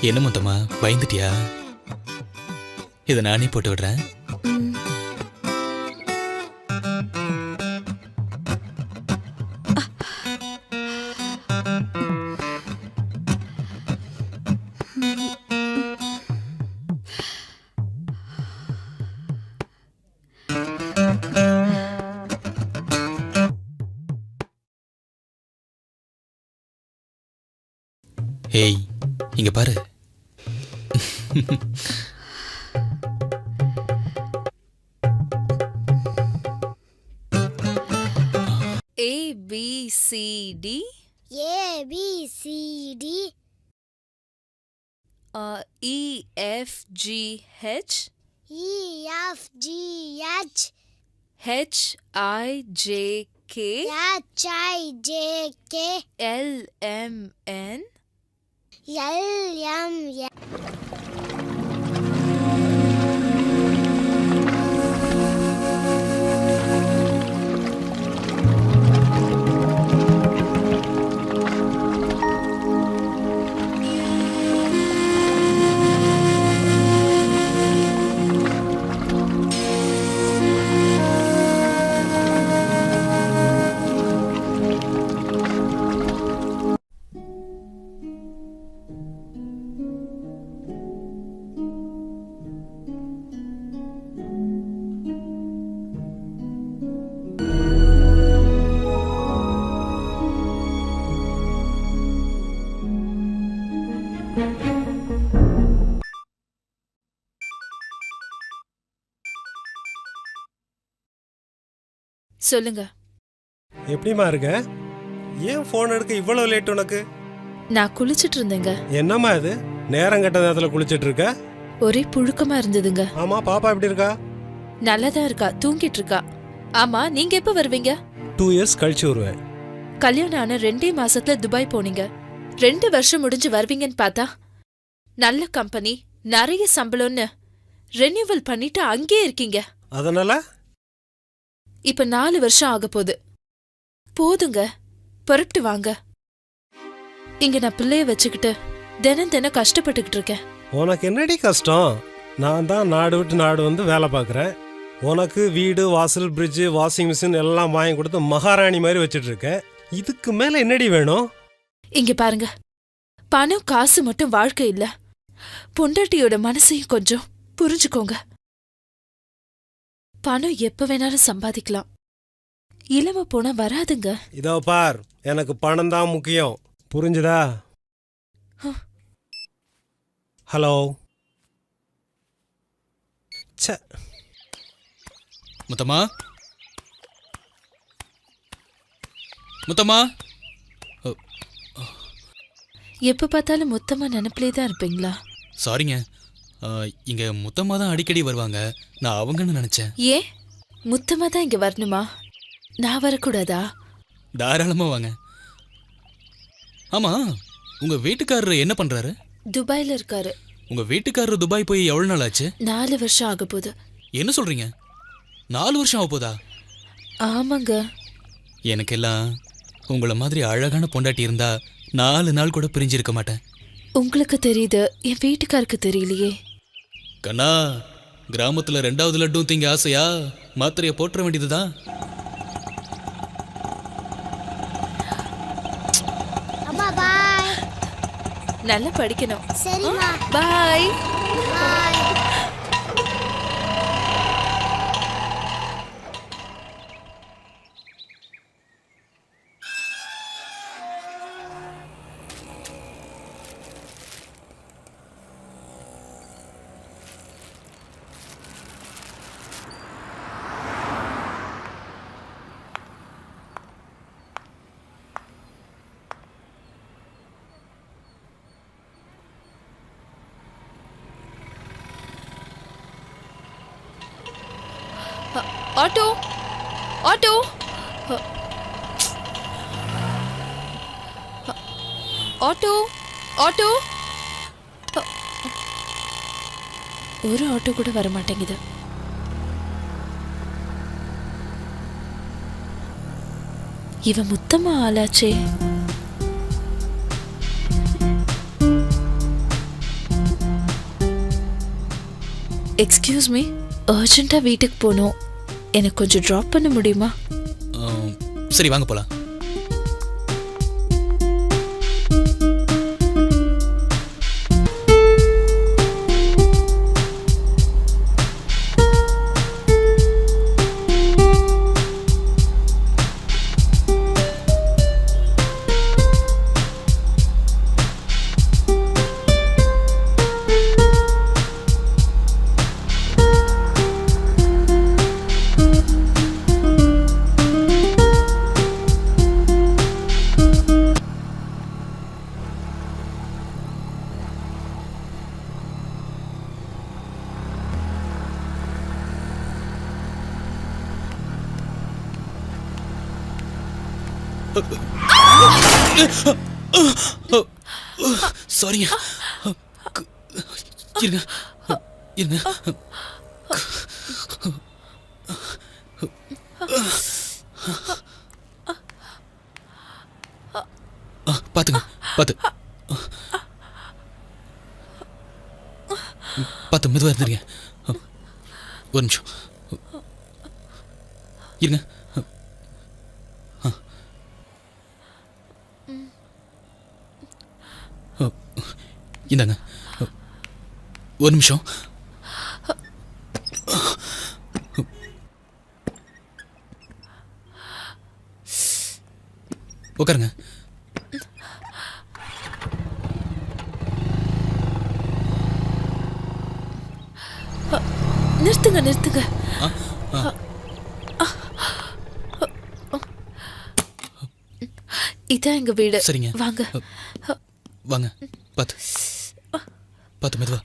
என்ன முத்தம்மா, பயந்துட்டியா? இதை நானே போட்டு விடுறேன். ம். ஏய், இங்க பாரு. ABCD ABCD EFGH EFGH HIJK HIJK LMN LMN. சொல்லுங்க. எப்படிமா இருக்க? ஏன் ஃபோன் எடுக்க இவ்வளவு லேட் உனக்கு? நான் குளிச்சிட்டு இருந்தேங்க. என்னம்மா இது, நேரம் கெட்ட நேரத்துல குளிச்சிட்டு இருக்க? ஒரே புழுக்கமா இருந்ததுங்க. ஆமா, பாப்பா எப்படி இருக்கா? நல்லதா இருக்கா, தூங்கிட்டு இருக்கா. ஆமா, நீங்க எப்ப வருவீங்க? 2 years கழிச்சு வருவேன். கல்யாணம் ஆன 2 மாசத்துல துபாய் போனீங்க. 2 வருஷம் முடிஞ்சு வருவீங்கன்னு பார்த்தா நல்ல கம்பெனி, நிறைய சம்பளம்னு ரெனியூவல் பண்ணிட்டு அங்கேயே இருக்கீங்க. அதனால இப்ப 4 வருஷம் ஆக போகுது. போதுங்க, புறப்பட்டு வாங்க. இங்க நான் பிள்ளைய வச்சுக்கிட்டு தினம் தினம் கஷ்டப்பட்டுக்கிட்டு இருக்கேன். உனக்கு என்னடி கஷ்டம்? நான் தான் நாடு விட்டு நாடு வந்து வேலை பார்க்குறேன். உனக்கு வீடு, வாசல், பிரிட்ஜு, வாஷிங் மிஷின் எல்லாம் வாங்கி கொடுத்து மகாராணி மாதிரி வச்சுட்டு இருக்கேன். இதுக்கு மேல என்னடி வேணும்? இங்க பாருங்க, பணம் காசு மட்டும் வாழ்க்கை இல்ல. பொண்டாட்டியோட மனசையும் கொஞ்சம் புரிஞ்சுக்கோங்க. பணம் எப்ப வேணாலும் சம்பாதிக்கலாம், இளம போனா வராதுங்க. இதோ பார், எனக்கு பணம் தான் முக்கியம், புரிஞ்சுதா? ஹலோ. சே, முத்தம்மா, முத்தம்மா. எப்ப பார்த்தாலும் மொத்தமா நினைப்பிலே தான் இருப்பீங்களா? சாரிங்க, இங்க முத்தம்மா தான் அடிக்கடி வருவாங்க, நான் அவங்கன்னு நினைச்சேன். ஏன் முத்தமா தான் இங்க வரணுமா? நான் வரக்கூடாதா? தாராளமா வாங்க. ஆமா, உங்க வீட்டுக்காரரு என்ன பண்றாரு? துபாயில இருக்காரு. உங்க வீட்டுக்காரரு துபாய் போய் எவ்வளவு நாள் ஆச்சு? 4 வருஷம் ஆக போகுது. என்ன சொல்றீங்க? 4 வருஷம் ஆக போதா? ஆமாங்க. எனக்கெல்லாம் உங்களை மாதிரி அழகான பொண்டாட்டி இருந்தா 4 நாள் கூட பிரிஞ்சிருக்க மாட்டேன். உங்களுக்கு தெரியுது, என் வீட்டுக்காருக்கு தெரியலையே. கண்ணா, கிராமத்துல 2வது லட்டும் திங்க ஆசையா? மாத்திரைய போட்டுற வேண்டியதுதான். அம்மா பாய். நல்லா படிக்கணும். சரிம்மா. Bye. Bye. Auto, auto, auto, auto. ஒரு ஆட்டோ கூட வர மாட்டேங்குது. இவன் முத்தமா ஆளாச்சே. எக்ஸ்கியூஸ் மீ, அர்ஜென்ட்டா வீட்டுக்கு போகணும். எனக்கு கொஞ்சம் ட்ராப் பண்ண முடியுமா? சரி, வாங்க போலாம். சாரிங்க, இருங்க இருங்க. பாத்துங்க, பார்த்து மெதுவாக இருந்துருங்க. ஒரு நிமிஷம் இருங்க. இந்தாங்க, ஒரு நிமிஷம். உட்காருங்க. நிறுத்துங்க, நிறுத்துங்க. இதான் எங்க வீடு. சரிங்க, வாங்க வாங்க. பார்த்து பார்த்து மெதுவா.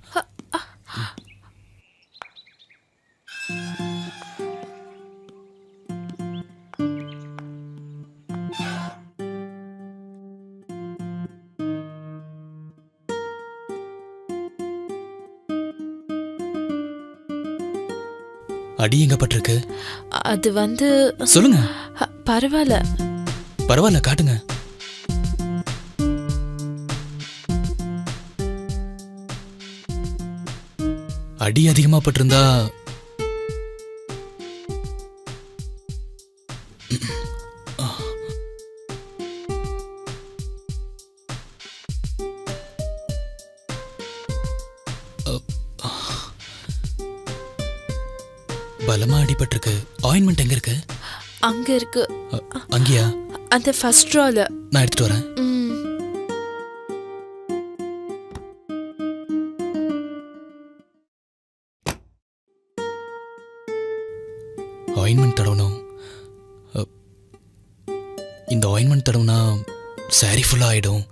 அடி எங்க பட்டிருக்கு? அது வந்து சொல்லுங்க. பரவாயில்ல. பரவாயில்ல, காட்டுங்க. அடி அதிகமா பட்டிருந்தா பலமா அடிபட்டிருக்கு. ஆயின்மெண்ட் எங்க இருக்கு? அங்க இருக்கு. அங்கயா? அந்த ஃபர்ஸ்ட் ட்ரால. நான் எடுத்துட்டு வரேன். ஆயின்மெண்ட் தடவணும். இந்த ஆயின்மெண்ட் தடவுனா சாரி ஃபுல்லா ஆயிடும்.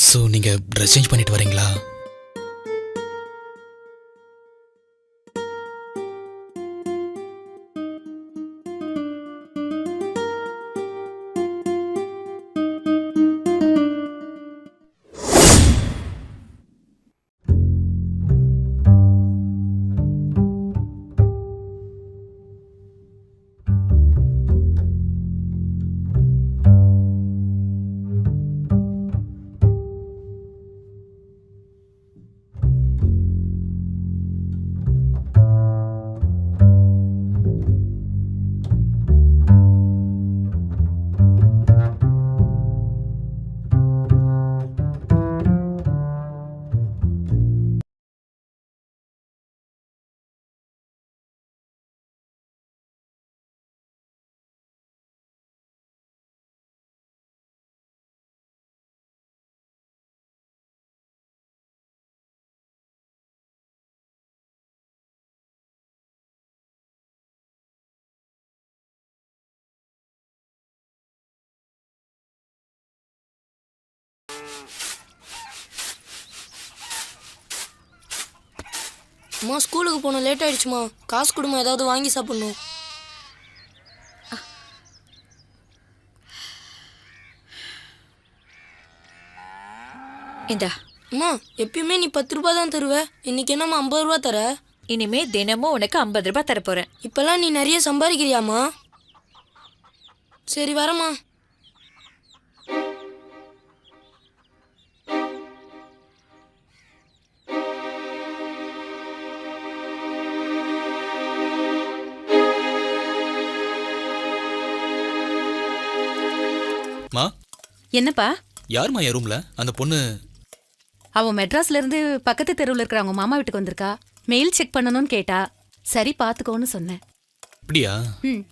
ஸோ நீங்க ட்ரெஸ் சேஞ்ச் பண்ணிட்டு வரீங்களா? அம்மா ஸ்கூலுக்கு போன லேட் ஆயிடுச்சுமா, காசு கொடுமா, ஏதாவது வாங்கி சாப்பிடணும். இந்தா. அம்மா எப்பயுமே நீ 10 ரூபாய் தான் தருவ, இன்னைக்கு என்னம்மா 50 ரூபா தர? இனிமே தினமும் உனக்கு 50 ரூபாய் தரப்போறேன். இப்பெல்லாம் நீ நிறைய சம்பாதிக்கிறியாம்மா? சரி வரம்மா. மா என்னப்பா? யாரும்மா என் ரூம்ல அந்த பொண்ணு? அவ மெட்ராஸ்ல இருந்து பக்கத்து தெருவில் இருக்கிற அவங்க மாமா வீட்டுக்கு வந்திருக்கா. மெயில் செக் பண்ணணும்னு கேட்டா. சரி பாத்துக்கோன்னு சொன்னேன். அப்படியா? ம்.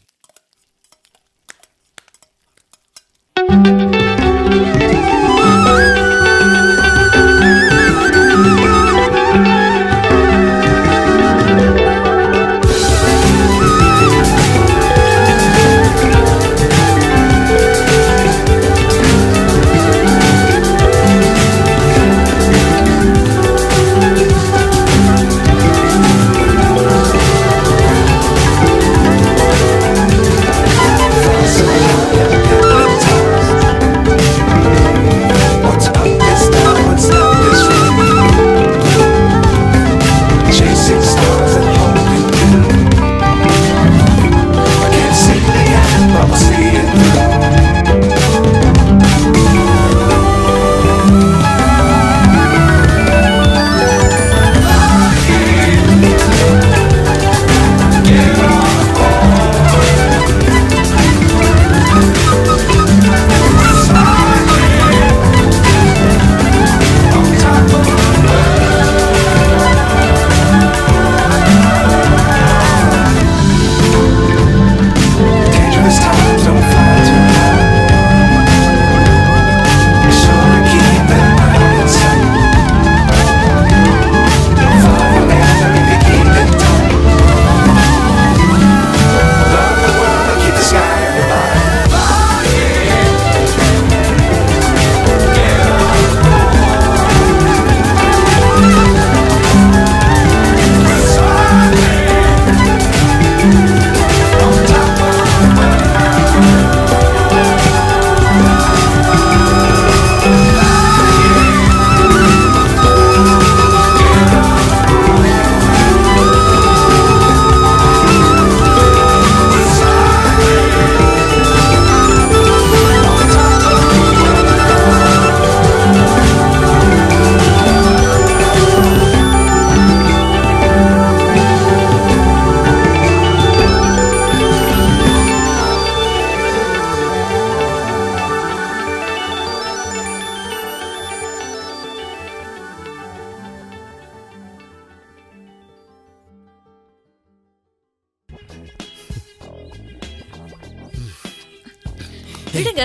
விடுங்க,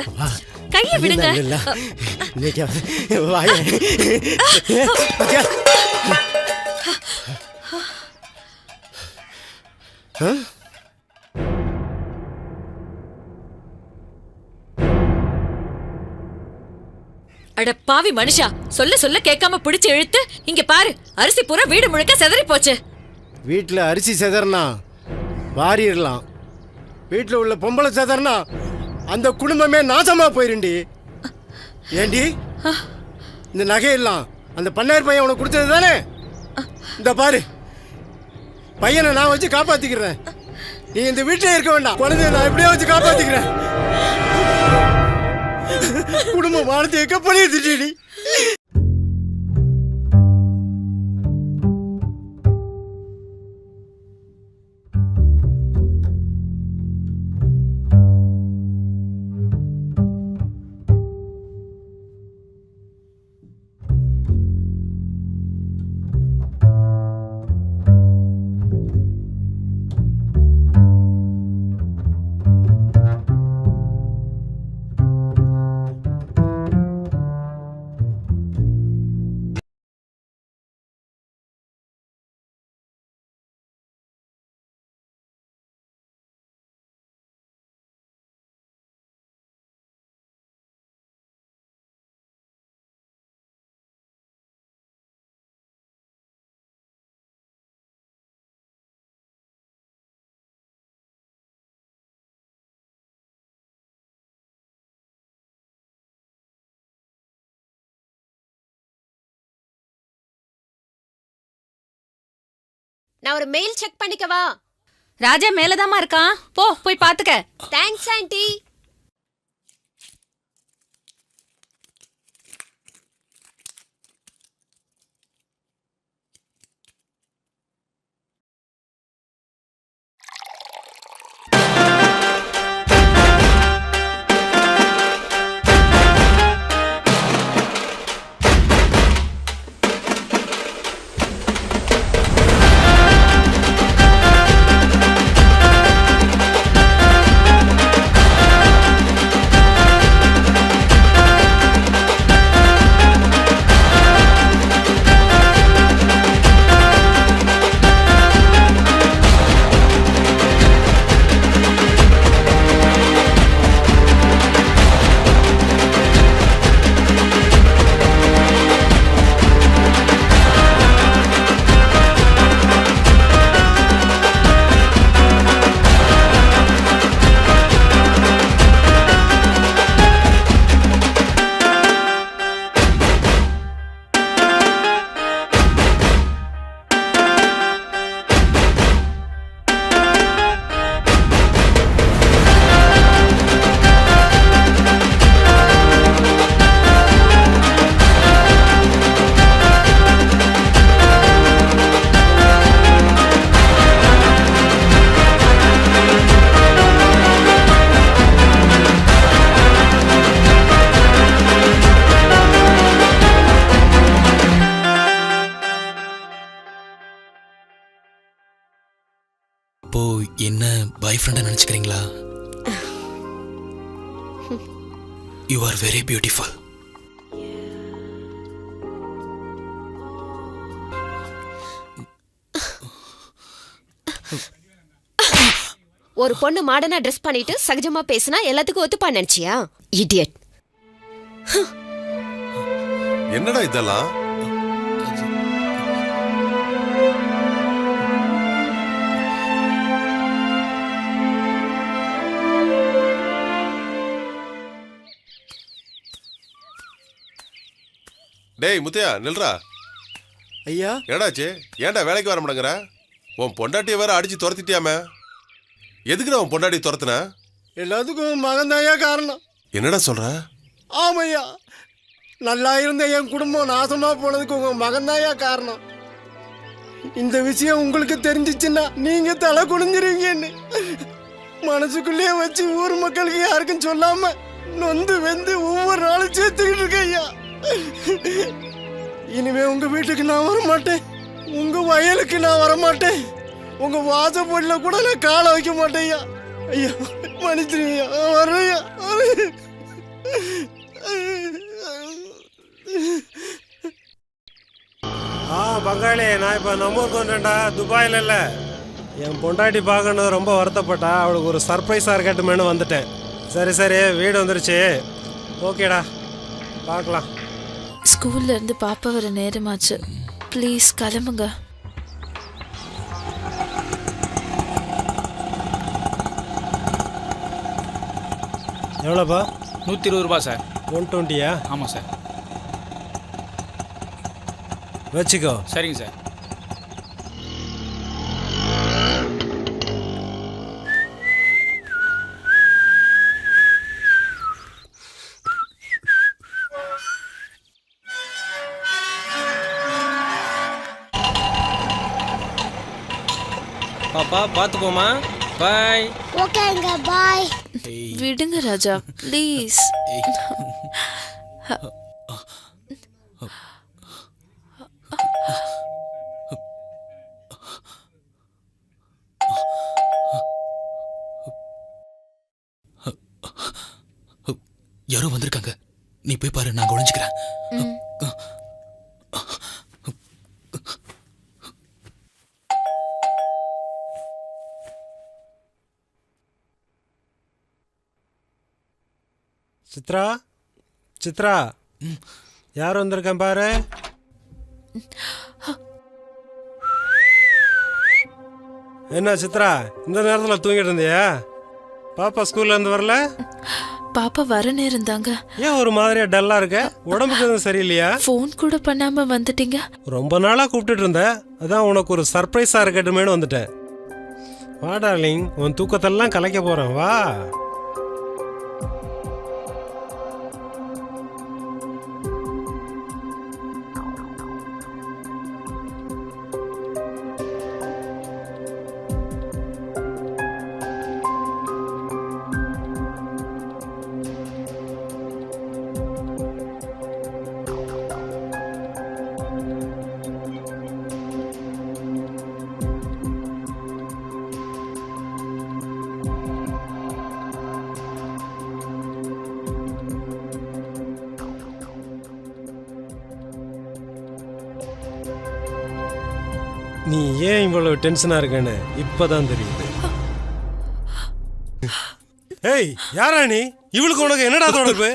கையை விடுங்க. அட பாவி மனுஷா, சொல்ல சொல்ல கேட்காம பிடிச்சு இழுத்து இங்க பாரு, அரிசி பூரா வீடு முழுக்க செதறி போச்சு. வீட்டுல அரிசி செதறனா வாரிடலாம், வீட்டுல உள்ள பொம்பளை செதறனா அந்த குடும்பமே நாசமா போயிருண்டி. ஏண்டி இந்த நகையெல்லாம் அந்த பண்ணையார் பையன் உனக்கு கொடுத்தது தானே? இந்த பாரு, பையனை நான் வச்சு காப்பாத்திக்கிறேன். நீ இந்த வீட்டிலே இருக்க வேண்டாம், குழந்தைய நான் எப்படியா வச்சு காப்பாத்திக்கிறேன். குடும்பம் வானத்தை எக்க பண்ணிடுடி. நான் ஒரு மெயில் செக் பண்ணிக்கவா? ராஜா மேலதாம்மா இருக்கான், போய் பாத்துக்க. Thanks aunty. இப்போ என்ன பாய் ஃப்ரெண்டா நினைச்சுக்கிறீங்களா? You are very beautiful. ஒரு பொண்ணு மாடர்னா ட்ரெஸ் பண்ணிட்டு சகஜமா பேசினா எல்லாத்துக்கும் ஒத்துப்பா நினைச்சியா? இடியட். என்னடா இதெல்லாம்? டேய் முத்தையா நில்றா. ஐயா ஏடாச்சு? ஏன்டா வேலைக்கு வர மாட்டேங்கிற? உன் பொண்டாட்டியை வேற அடிச்சு துரத்திட்டியாமே. எதுக்குடா உன் பொண்டாட்டி துரத்துன? எல்லாத்துக்கும் மகன்தாயா காரணம். என்னடா சொல்ற? ஆமையா, நல்லா இருந்த என் குடும்பம் நாசமா போனதுக்கு உங்க மகன்தாயா காரணம். இந்த விஷயம் உங்களுக்கு தெரிஞ்சிச்சுன்னா நீங்க தலை குனிஞ்சிருவீங்கன்னு மனசுக்குள்ளேயே வச்சு ஊர் மக்களுக்கு யாருக்கும் சொல்லாம நொந்து வெந்து ஒவ்வொரு நாளும் சேர்த்துக்கிட்டு இருக்கேன் ஐயா. இனிமே உங்க வீட்டுக்கு நான் வரமாட்டேன், உங்க வயலுக்கு நான் வரமாட்டேன், உங்க வாசப்படியில கூட நான் காலை வைக்க மாட்டேன் ஐயா. ஐயா மன்னிச்சிருங்க, வரையா. பங்காளி, நான் இப்போ நம்ம ஊருக்கு வந்துட்டேன்டா, துபாயில் இல்லை. என் பொண்டாட்டி பார்க்கணும் ரொம்ப வருத்தப்பட்டா, அவளுக்கு ஒரு சர்ப்ரைஸாக இருக்கட்டுமேனு வந்துட்டேன். சரி சரி, வீடு வந்துருச்சு, ஓகேடா, பார்க்கலாம். ஸ்கூல்ல இருந்து பாப்பா வர நேரமாச்சு, ப்ளீஸ் கிளம்புங்க. எவ்வளோப்பா? 120 ரூபா சார். 120யா? ஆமாம் சார். வச்சுக்கோ. சரிங்க சார். பாப்பா பார்த்து போமா. பாய். ஓகேங்க, பாய். விடுங்க ராஜா ப்ளீஸ். யாரோ வந்திருக்காங்க, நீ போய் பாரு, நான் ஒளிஞ்சுக்கிறேன். சித்ரா, சித்ரா, யார் வந்திருக்கேன் பாரு. என்ன சித்ரா, இந்த நேரத்தில் தூங்கிட்டு இருந்தியா? பாப்பா ஸ்கூல்ல இருந்து வரல? பாப்பா வர நேரம் தாங்க. ஏன் ஒரு மாதிரியா டல்லா இருக்க? உடம்புக்கு எதுவும் சரியில்லையா? ஃபோன் கூட பண்ணாம வந்துட்டீங்க. ரொம்ப நாளா கூப்பிட்டுட்டு இருந்தேன், அதான் உனக்கு ஒரு சர்ப்ரைஸா இருக்கட்டுமேனு வந்துட்டேன். வா டார்லிங், உன் தூக்கத்தெல்லாம் கலைக்க போறேன், வா. நீ ஏன் இவ்வளவு டென்ஷனா இருக்கன்னு இப்பதான் தெரியுது. ஏய், யாரா நீ? இவளுக்கு உனக்கு என்னடா தொடர்பு?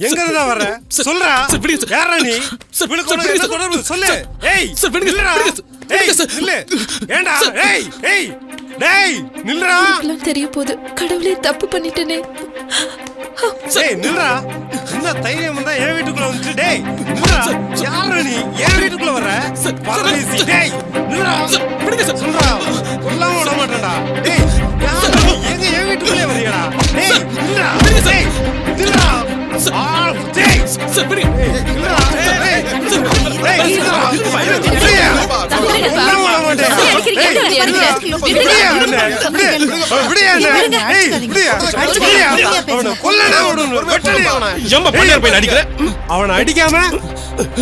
எங்க இருந்தா வர? சொல்றா. யாரா நீ? இவளுக்கு உனக்கு என்ன தொடர்பு? சொல்லு. ஏய், நில்லுடா. ஏய், நில்லு. ஏண்டா? ஏய், ஏய். டேய், நில்லுடா. எனக்குலாம் தெரிய போகுது. கடவுளே, தப்பு பண்ணிட்டேனே. ஏய், நில்லுடா. என்ன தைரியம் இருந்தா என் வீட்டுக்குள்ள வந்து? டேய், நில்லுடா. யாரா நீ? என் வீட்டுக்குள்ள வர? பரதேசி. டேய், நில்லுடா. சொல்றா. கொல்லாம விட மாட்டேன்டா. டேய், யாரா நீ? எங்க என் வீட்டுக்குள்ளே வரியடா? டேய், நில்லுடா. டேய், நில்லுடா. டேய், நில்லுடா. டேய், நில்லுடா. கொல்லாம விட மாட்டேன். அவனை அடிக்காம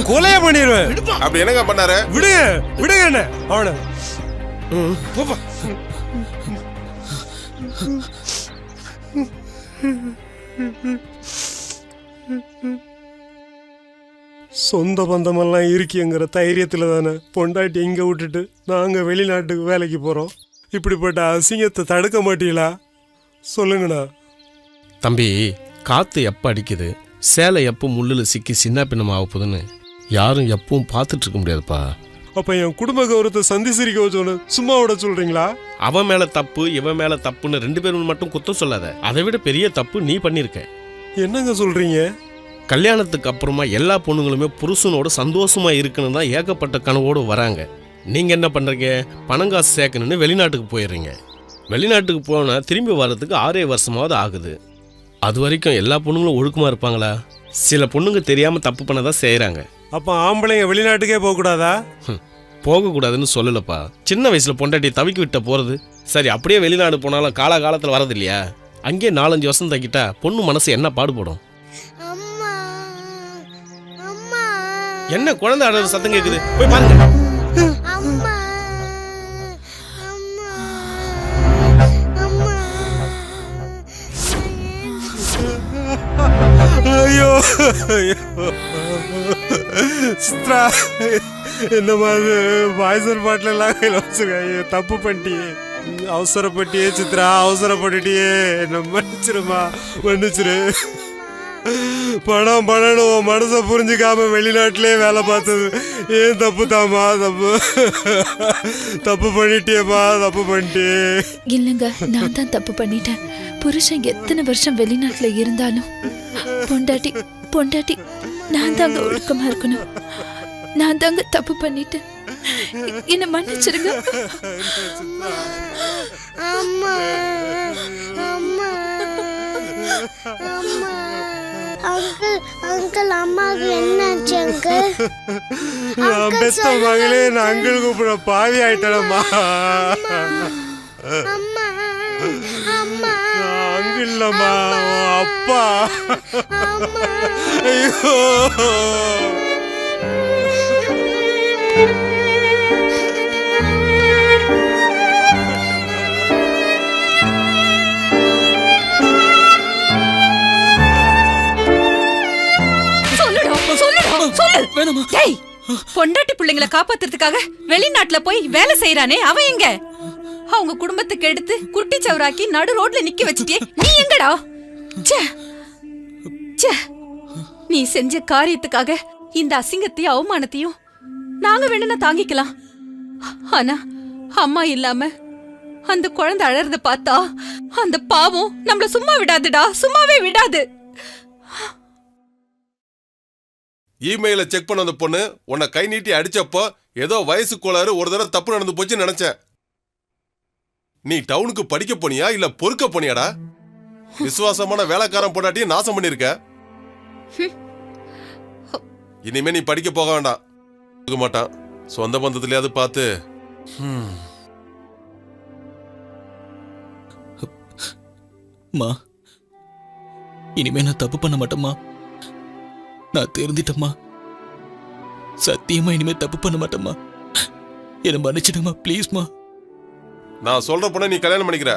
கொலைய பண்ணிடுவேன். அப்படி என்னங்க பண்ணாரு? விடுங்க, விடுங்க என்ன அவனை. சொந்த பந்தமெல்லாம் இருக்கிங்கிற தைரியத்துல தானே பொண்டாட்டி இங்க விட்டுட்டு நாங்க வெளிநாட்டுக்கு வேலைக்கு போறோம். இப்படிப்பட்ட அசிங்கத்தை தடுக்க மாட்டீங்களா? சொல்லுங்கண்ணா. தம்பி, காத்து எப்போ அடிக்குது, சேலை எப்போ முள்ளில் சிக்கி சின்ன பின்னமாக ஆகுதுன்னு யாரும் எப்பவும் பார்த்துட்டு இருக்க முடியாதுப்பா. அப்ப என் குடும்ப கௌரவத்தை சந்தி சிரிக்க வச்சோன்னு சும்மா விட சொல்றீங்களா? அவன் மேல தப்பு இவன் மேல தப்புன்னு 2 பேரும் மட்டும் குத்தம் சொல்லாத. அதை விட பெரிய தப்பு நீ பண்ணிருக்க. என்னங்க சொல்றீங்க? கல்யாணத்துக்கு அப்புறமா எல்லா பொண்ணுங்களுமே புருஷனோட சந்தோஷமா இருக்கணும் தான் ஏகப்பட்ட கனவோடு வராங்க. நீங்க என்ன பண்றீங்க? பணம் காசு சேர்க்கணும்னு வெளிநாட்டுக்கு போயிடுறீங்க. வெளிநாட்டுக்கு போனா திரும்பி வர்றதுக்கு 6 வருஷமாவது ஆகுது. அது வரைக்கும் எல்லா பொண்ணுங்களும் ஒழுக்கமா இருப்பாங்களா? சில பொண்ணுங்க தெரியாம தப்பு பண்ணதான் செய்யறாங்க. அப்ப ஆம்பளைங்க வெளிநாட்டுக்கே போக கூடாதா? போகக்கூடாதுன்னு சொல்லலப்பா. சின்ன வயசுல பொண்டாட்டி தவிக்க விட்ட போறது சரி. அப்படியே வெளிநாடு போனாலும் காலகாலத்தில் வரது இல்லையா? அங்கே 4-5 வருஷம் தக்கிட்டா பொண்ணு மனசு என்ன பாடுபடும்? என்ன குழந்தை அழுற சத்தம் கேக்குது? போய் பாருங்க. ஐயோ, சித்ரா, இந்த மாதிரி பாய்சர் பாட்டில் எல்லாம் கையில் வச்சுருக்காங்க. தப்பு பண்ணிட்டியே, அவசரப்பட்டியே சித்ரா, அவசரப்பட்டுட்டியே. என்ன மன்னிச்சிருமா, மன்னிச்சிரு. பணம் பண்ணணும் மனசை புரிஞ்சுக்காம வெளிநாட்டிலே வேலை பார்த்தது ஏன் தப்பு தாமா? தப்பு பண்ணிட்டியேம்மா, தப்பு பண்ணிட்டியே. இல்லைங்க, நான் தான் தப்பு பண்ணிட்டேன். புருஷன் எத்தனை வருஷம் வெளிநாட்டுல இருந்தாலும் பொண்டாட்டி நான் தாங்க ஒழுக்கமா இருக்கணும். நான் தாங்க தப்பு பண்ணிட்டேன். என்ன மன்னிச்சிருங்க. அம்மா, அம்மா, அம்மா. அங்கிள், அம்மாவுக்கு என்னாச்சு அங்கிள்? நான் பெத்த மகளே, நான் அங்கிள் கூப்பிட பாவி ஆயிட்டேனம்மா. அம்மா, அம்மா. அங்கிள் இல்லம்மா, அப்பா. ஐயோ, பொண்டாட்டி பிள்ளைங்களை காப்பாத்துறதுக்காக வெளிநாட்டுல போய் வேலை செய்யறானே, அவன் எங்க? அவங்க குடும்பத்துக்கு எடுத்து குட்டி சவராக்கி நடு ரோட்ல நிக்க வச்சுட்டே, நீ எங்கடா? நீ செஞ்ச காரியத்துக்காக இந்த அசிங்கத்தையும் அவமானத்தையும் நாங்க வேணும்னா தாங்கிக்கலாம். ஆனா அம்மா இல்லாம அந்த குழந்தை அழறத பார்த்தா அந்த பாவம் நம்மள சும்மா விடாதுடா, சும்மாவே விடாது. இமெயில செக் பண்ண அந்த பொண்ணு உன்னை கை நீட்டி அடிச்சப்போ ஏதோ வயசு கோளாறு ஒரு தடவை தப்பு நடந்து போச்சுன்னு நினைச்சேன். நீ டவுனுக்கு படிக்க போனியா இல்ல பொறுக்க போனியாடா? விசுவாசமான வேலைக்காரன் பொண்டாட்டியும் நாசம் பண்ணிருக்க. இனிமே நீ படிக்க போக வேண்டாம். போக மாட்டான். சொந்த பந்தத்திலேயாவது பார்த்து. மா, இனிமே நான் தப்பு பண்ண மாட்டேம்மா. நான் தெரிஞ்சிட்டேம்மா. சத்தியமா இனிமே தப்பு பண்ண மாட்டேம்மா. என்ன மன்னிச்சிடுமா ப்ளீஸ்மா. நான் சொல்ற பொண்ணை நீ கல்யாணம் பண்ணிக்கிற.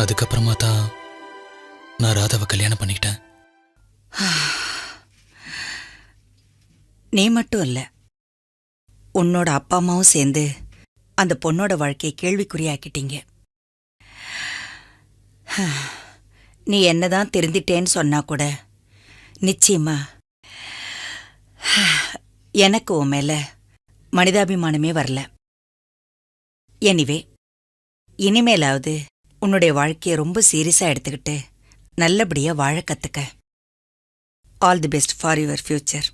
அதுக்கப்புறமா தான் நான் ராதாவை கல்யாணம் பண்ணிக்கிட்டேன். நீ மட்டும் இல்ல, உன்னோட அப்பா அம்மாவும் சேர்ந்து அந்த பொண்ணோட வாழ்க்கையை கேள்விக்குறியாக்கிட்டீங்க. நீ என்னதான் திருந்திட்டேன்னு சொன்னா கூட நிச்சயமா எனக்கு உன் மேல மனிதாபிமானமே வரல. எனிவே, இனிமேலாவது உன்னுடைய வாழ்க்கையை ரொம்ப சீரியஸா எடுத்துக்கிட்டு நல்லபடியா வாழ கத்துக்க. All the best for your future.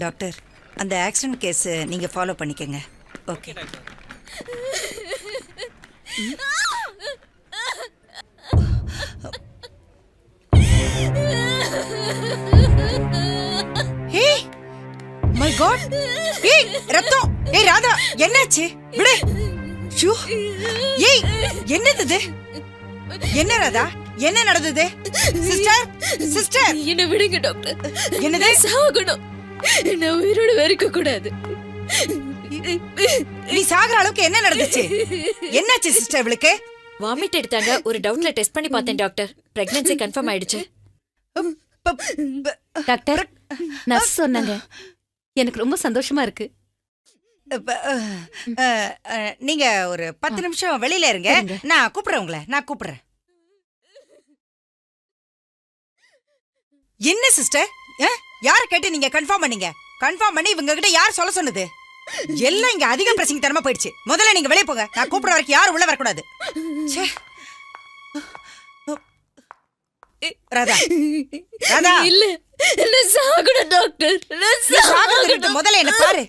Doctor, அந்த ஆக்சிடென்ட் கேஸ் நீங்க ஃபாலோ பண்ணிக்கங்க. ஓகே. ஹே மை காட், ஏய் ரத்தம். ஏய் ராதா, என்னாச்சு? விடு. ஷூ. ஏய் என்னது இது? என்ன ராதா, என்ன நடந்தது? சிஸ்டர், சிஸ்டர் என்ன விடுங்க டாக்டர். என்னது? சாகணும். நான் உயிரோட இருக்க கூடாது. நீ சாகுற அளவுக்கு என்ன நடந்துச்சு? என்னாச்சு சிஸ்டர் இவளுக்கு? வாமிட் எடுத்தாங்க. ஒரு டவுட்ல டெஸ்ட் பண்ணி பார்த்தேன் டாக்டர். பிரெக்னன்சி கன்ஃபார்ம் ஆயிடுச்சு. டாக்டர், நர்ஸ் சொன்னாங்க. எனக்கு ரொம்ப சந்தோஷமா இருக்கு. நீங்க ஒரு 10 நிமிஷம் வெளியில இருங்க. நான் கூப்பிடுறேன் உங்களை. நான் கூப்பிடுறேன். என்ன சிஸ்டர், யார கேட்டு நீங்க கன்ஃபார்ம் பண்ணீங்க? கன்ஃபார்ம் பண்ணி இவங்க கிட்ட யார் சொல்ல சொன்னது? எல்லாம் இங்க அதிக பிரச்சனை தரமா போயிடுச்சு. முதல்ல நீங்க வெளியே போங்க. நான் கூப்பிடுற வரைக்கும் யாரும் உள்ள வரக்கூடாது. ராதா, ராதா இல்ல, நான் சாகணும் டாக்டர். நான் சாகணும். முதல்ல என்ன பாரு.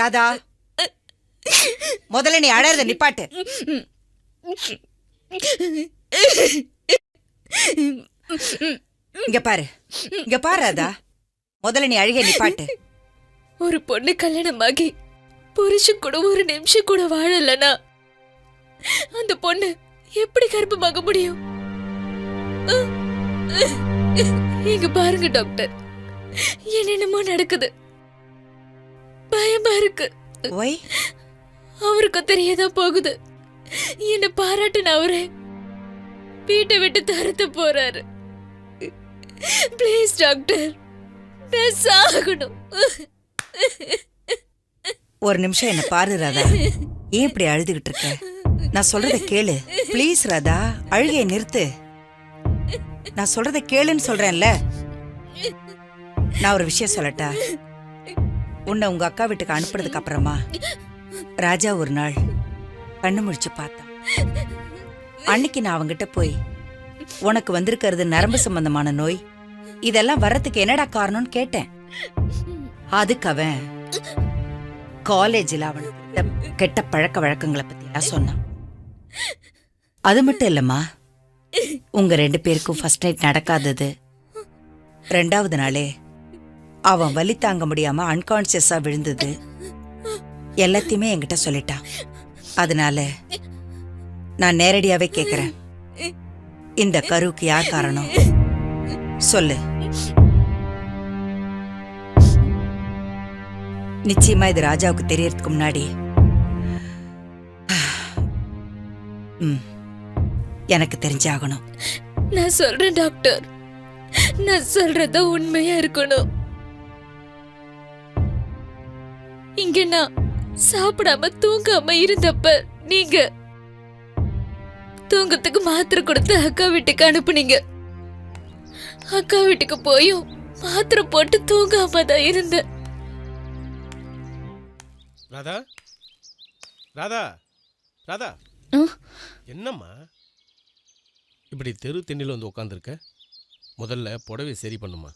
ராதா, முதல்ல நீ அழறத நிப்பாட்டு. இங்க பாரு, இங்க பாரு ராதா. முதல்ல நீ அழுகை நிப்பாட்டு. ஒரு பொண்ணு கல்யாணமாகி புருஷன் கூட ஒரு நிமிஷம் கூட வாழலனா அந்த பொண்ணு எப்படி கர்ப்பமாக முடியும்? இங்க பாருங்க டாக்டர், என்னென்னமோ நடக்குது, பயமா இருக்கு. அவருக்கு தெரியதா போகுது. என்ன பாராட்டுன அவரே வீட்டை விட்டு தரத்து போறாரு. ப்ளீஸ் டாக்டர், நான் சாகணும். ஒரு நிமிஷம் என்ன பாரு ராதா. ஏன் இப்படி அழுதுகிட்டு இருக்க? நான் சொல்றத கேளு ப்ளீஸ் ராதா. அழுகையை நிறுத்து. நான் சொல்றத கேளுன்னு சொல்றேன்ல. நான் ஒரு விஷயம் சொல்லட்டா? உன்னை உங்க அக்கா வீட்டுக்கு அனுப்புறதுக்கு அப்புறமா ராஜா ஒரு நாள் கண்ணு முழிச்சு பார்த்தான். அன்னைக்கு நான் அவங்கிட்ட போய் உனக்கு வந்திருக்கிறது நரம்பு சம்பந்தமான நோய், இதெல்லாம் வர்றதுக்கு என்னடா காரணம்னு கேட்டேன். அதுக்கு அவன் காலேஜில் அவனுக்கு கெட்ட பழக்க வழக்கங்களை பத்தி எல்லாம் சொன்னான். அது மட்டும் இல்லம்மா, உங்க 2 பேருக்கும் ஃபர்ஸ்ட் நைட் நடக்காதது, 2வது நாளே அவன் வலி தாங்க முடியாம அன்கான்சியஸா விழுந்தது, எல்லாத்தையுமே என்கிட்ட சொல்லிட்டான். அதனால நான் நேரடியாவே கேக்குறேன், இந்த கருவுக்கு யார் காரணம் சொல்லு. நிச்சயமா இது ராஜாவுக்கு தெரியறதுக்கு முன்னாடி எனக்கு தெரிஞ்சாகணும். நான் சொல்றேன் டாக்டர், நான் சொல்றத உண்மையா இருக்கணும். இங்க நான் சாப்பிடாம தூங்காம இருந்தப்ப நீங்க தூங்கத்துக்கு மாத்திரை கொடுத்து அக்கா வீட்டுக்கு அனுப்புனீங்க. அக்கா வீட்டுக்கு போயும் மாத்திரை போட்டு தூங்காம தான் இருந்தேன். ராதா, ராதா, ராதா, என்னம்மா இப்படி தெரு தென்னில வந்து உட்காந்துருக்க? முதல்ல புடவை சரி பண்ணுமா.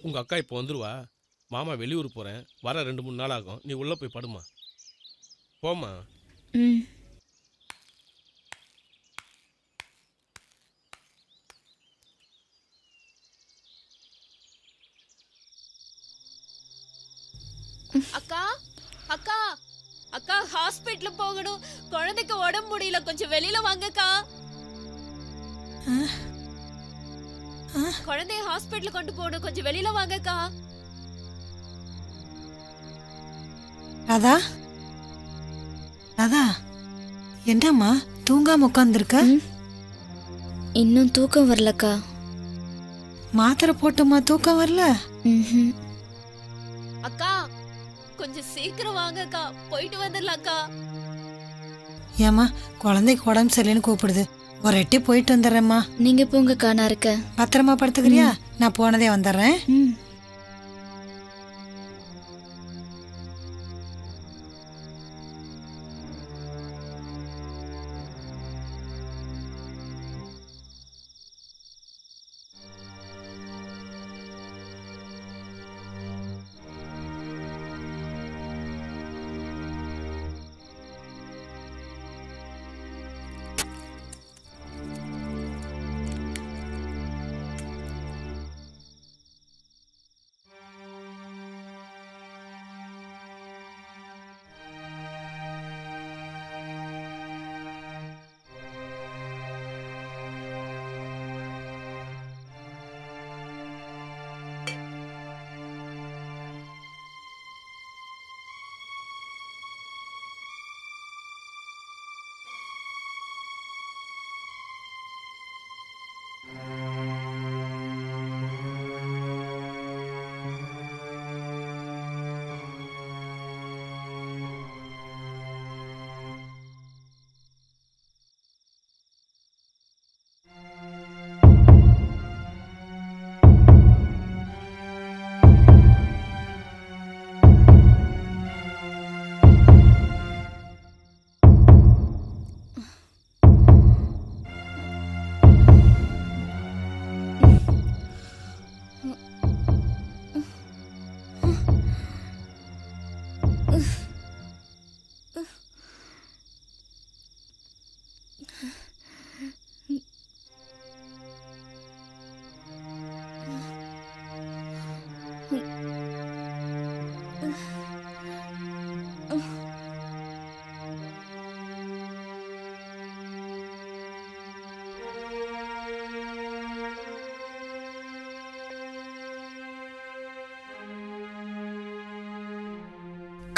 உங்க அக்கா இப்போ வந்துருவா. மாமா வெளியூர் போறேன், வர 2-3 நாள் ஆகும். நீ உள்ள போய் படுமா. போமா. அக்கா, அக்கா, அக்கா, ஹாஸ்பிட்டல் போகணும். குழந்தைக்கு உடம்பு முடியல, கொஞ்சம் வெளியில வாங்கக்கா. குழந்தைய ஹாஸ்பிட்டல் கொண்டு போகணும், கொஞ்சம் வெளியில வாங்கக்கா. ராதா, ராதா, என்னம்மா தூங்காம உட்காந்துருக்க? இன்னும் தூக்கம் வரலக்கா. மாத்திரை போட்டுமா தூக்கம் வரல? அக்கா, கொஞ்சம் சீக்கிரம் வாங்கக்கா, போயிட்டு வந்துடலாம்க்கா. ஏமா குழந்தைக்கு உடம்பு சரியில்லைன்னு கூப்பிடுது, ஒரு எட்டி போயிட்டு வந்துடுறேம்மா. நீங்க போங்கக்கா, நான் இருக்கேன். பத்திரமா படுத்துக்கிறியா? நான் போனதே வந்துடுறேன்.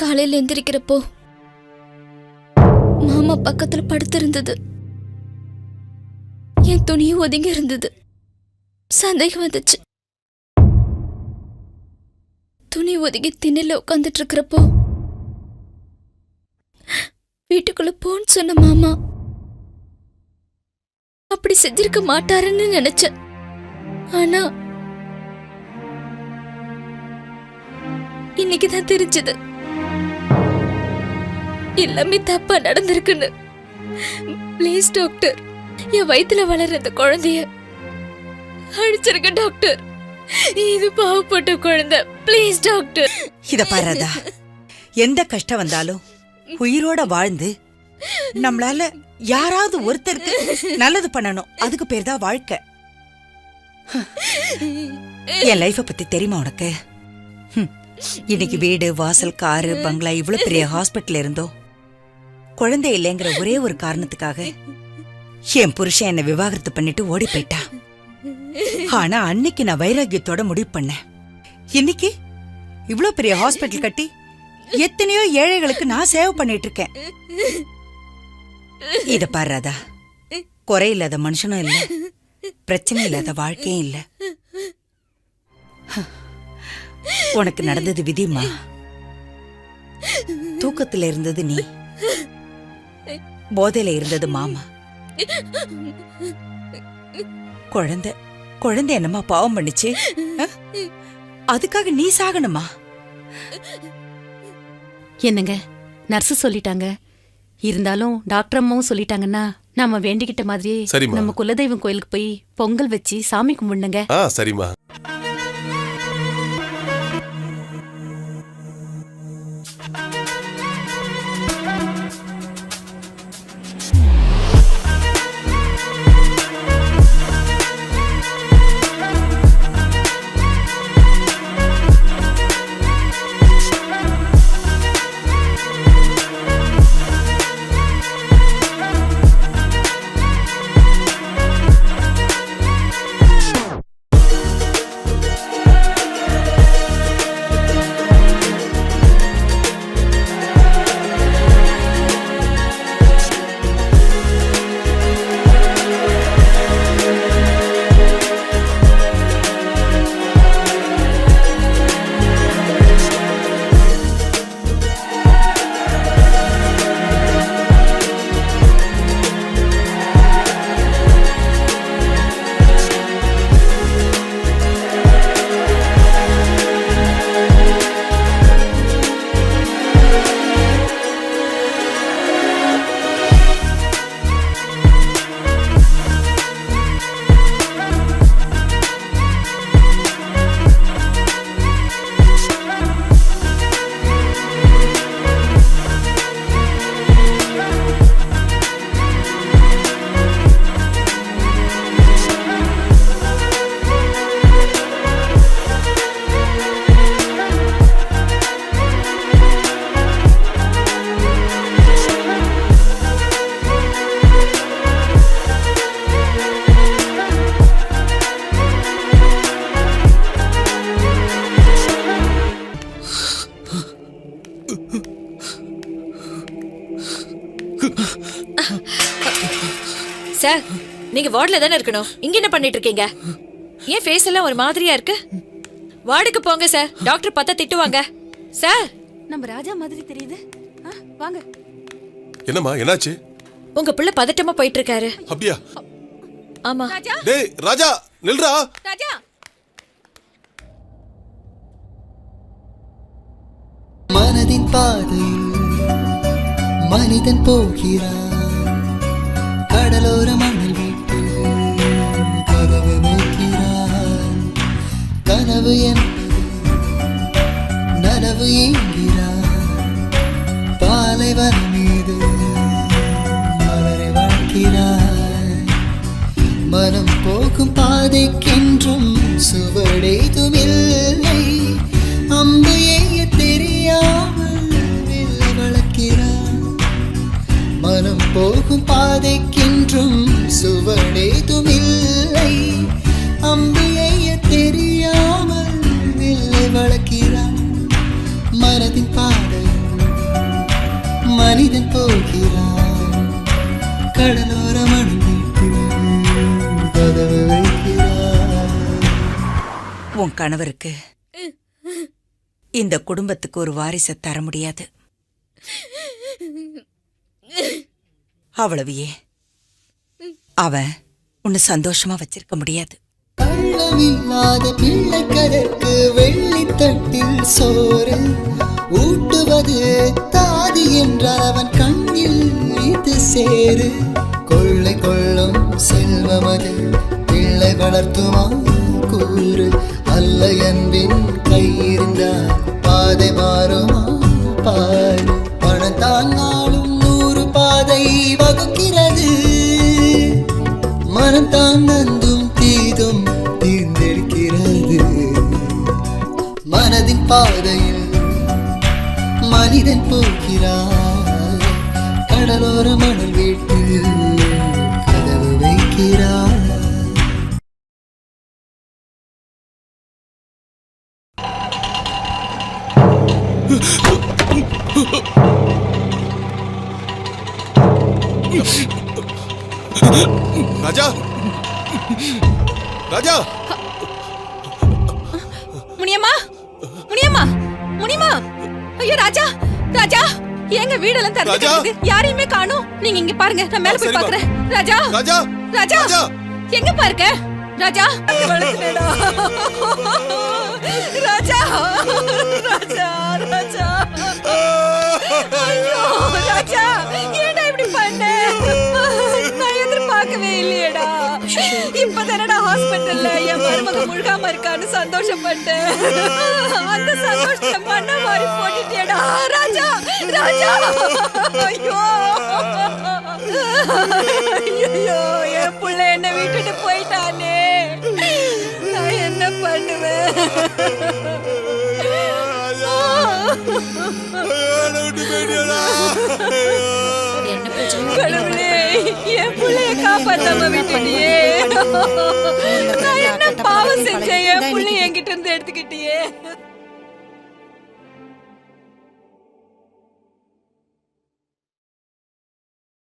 காலையில எந்திரிக்கிறப்போ மாமா பக்கத்துல படுத்திருந்தது. என் துணியும் ஒதுங்கி இருந்தது. சந்தேகம் வந்துச்சு. துணி ஒதுங்கி திண்ணையில உட்காந்துட்டு இருக்கிறப்போ வீட்டுக்குள்ள போன்னு சொன்ன மாமா அப்படி செஞ்சிருக்க மாட்டாருன்னு நினைச்சேன். ஆனா இன்னைக்குதான் தெரிஞ்சது எல்லாமே தப்பா நடந்திருக்குன்னு. ப்ளீஸ் டாக்டர், என் வயித்துல வளர்ற அந்த குழந்தைய அழிச்சிருக்க டாக்டர். இது பாவப்பட்ட குழந்தை. Please doctor. இத பாராதா, எந்த கஷ்டம் வந்தாலும் உயிரோட வாழ்ந்து நம்மளால யாராவது ஒருத்தருக்கு நல்லது பண்ணணும். அதுக்கு பேர் தான் வாழ்க்கை. என் லைஃப பத்தி தெரியுமா உனக்கு? இன்னைக்கு வீடு, வாசல், காரு, பங்களா, இவ்வளவு பெரிய ஹாஸ்பிட்டல் இருந்தோ குழந்தை இல்லைங்கிற ஒரே ஒரு காரணத்துக்காக என் புருஷன் என்னை விவாகரத்து பண்ணிட்டு ஓடி போயிட்டா. ஆனா அன்னைக்கு நான் வைராக்கியத்தோட முடிவு பண்ணேன். இன்னைக்கு இவ்வளவு பெரிய ஹாஸ்பிட்டல் கட்டி எத்தனையோ ஏழைகளுக்கு நான் சேவ் பண்ணிட்டு இருக்கேன். இத பாராதா, குறை இல்லாத மனுஷனும் இல்ல, பிரச்சனை இல்லாத வாழ்க்கையும் இல்ல. உனக்கு நடந்தது விதிமா. தூக்கத்துல இருந்தது நீ, போதையில இருந்தது மாமா. குழந்தை என்னமா பாவம் பண்ணிச்சு? அதுக்காக நீ சாகணுமா? என்னங்க, நர்ஸ் சொல்லிட்டாங்க. இருந்தாலும் டாக்டர் அம்மாவும் சொல்லிட்டாங்கன்னா நாம வேண்டிக்கிட்ட மாதிரியே சரிம்மா. நம்ம குலதெய்வம் கோயிலுக்கு போய் பொங்கல் வச்சு சாமி கும்பிடுங்க. சரிம்மா. சார், நீங்க வார்டுல தானே இருக்கணும். இங்க என்ன பண்ணிட்டு இருக்கீங்க? ஏன் ஃபேஸ் எல்லாம் ஒரு மாதிரியா இருக்கு? வார்டுக்கு போங்க சார். டாக்டர் பார்த்தா திட்டுவாங்க. சார், நம்ம ராஜா மாதிரி தெரியுது. வாங்க. என்னம்மா, என்னாச்சு? உங்க பிள்ளை பதட்டமா போயிட்டு இருக்காரு. அப்படியா? ஆமா. டேய் ராஜா, நில்றா. ராஜா, மனதின் பாதையில் மனிதன் போகிறான். கடலோர மணல் வீட்டில் கதவு வைக்கிறான். கனவு என்பது நனவு என்கிறான். பாலைவனம் மீது மலரை வளர்க்கிறான். மனம் போகும் பாதைக்கென்றும் சுவடேதுமில்லை. அம்பு எய்ய தெரியாமல் வில்லை வளர்க்கிறான். மனம் போகும் பாதைக்கென்றும் சுவடேதுமில்லை. அம்பு எய்ய தெரியாமல் வில்லை வளர்க்கிறான். மனதின் பாதையில் மனிதன் போகிறான் கடலோர மணல் வீட்டில் கதவு வைக்கிறான். உன் கணவருக்கு இந்த குடும்பத்துக்கு ஒரு வாரிசை தர முடியாது. அவ்வளவையே அவன் உன்னை சந்தோஷமா வச்சிருக்க முடியாது. கள்ளமில்லாத பிள்ளைக்கதற்கு வெள்ளித்தட்டில் சோறு ஊட்டுவது தாதி என்றால் அவன் கண்ணில் இது சேரு. கொள்ளை கொள்ளும் செல்வமது பிள்ளை வளர்த்துமா கூறு. அல்ல என்பின் கையிருந்தால் பாதை மாறுமா பாரு. பணத்தான் நாளும் 100 பாதை வகுக்கிறது. மனத்தான் நந்தும் தீதும் தீர்ந்தெடுக்கிறது. மனதின் பாதையில் மனிதன் போகிறார் கடலோர மணல் வீட்டில் கதவு வைக்கிறார். ராஜா ராஜா முனியம்மா முனியம்மா முனியம்மா ஐயோ ராஜா ராஜா எங்க வீடெல்லாம் திறந்து கிடக்குது. யாரையுமே காணோம். நீங்க இங்க பாருங்க, நான் மேல போய் பாக்குறேன். ராஜா ராஜா ராஜா எங்க பாருங்க ராஜா. ராஜா ராஜா ராஜா ஐயோ ராஜா ஏன்டா இப்படி பண்ண? நான் எதிர்பார்க்கவே இல்லையேடா. இப்பதானடா ஹாஸ்பிட்டல்ல என் மருமக முழுகாம இருக்கான்னு சந்தோஷப்பட்டேன். அந்த சந்தோஷத்தை மண்ண மாதிரி போட்டுட்டேடா ராஜா ராஜா. ஐயோ ஐயோ என் புள்ள என்ன விட்டுட்டு போயிட்டானே. நான் என்ன பண்ணுவேன்? கடவுளே என் புள்ளைய காப்பாத்தாம விட்டுட்டியே. நான் என்ன பாவம் செஞ்சேன்? என் புள்ளைய என்கிட்ட இருந்து எடுத்துக்கிட்டியே.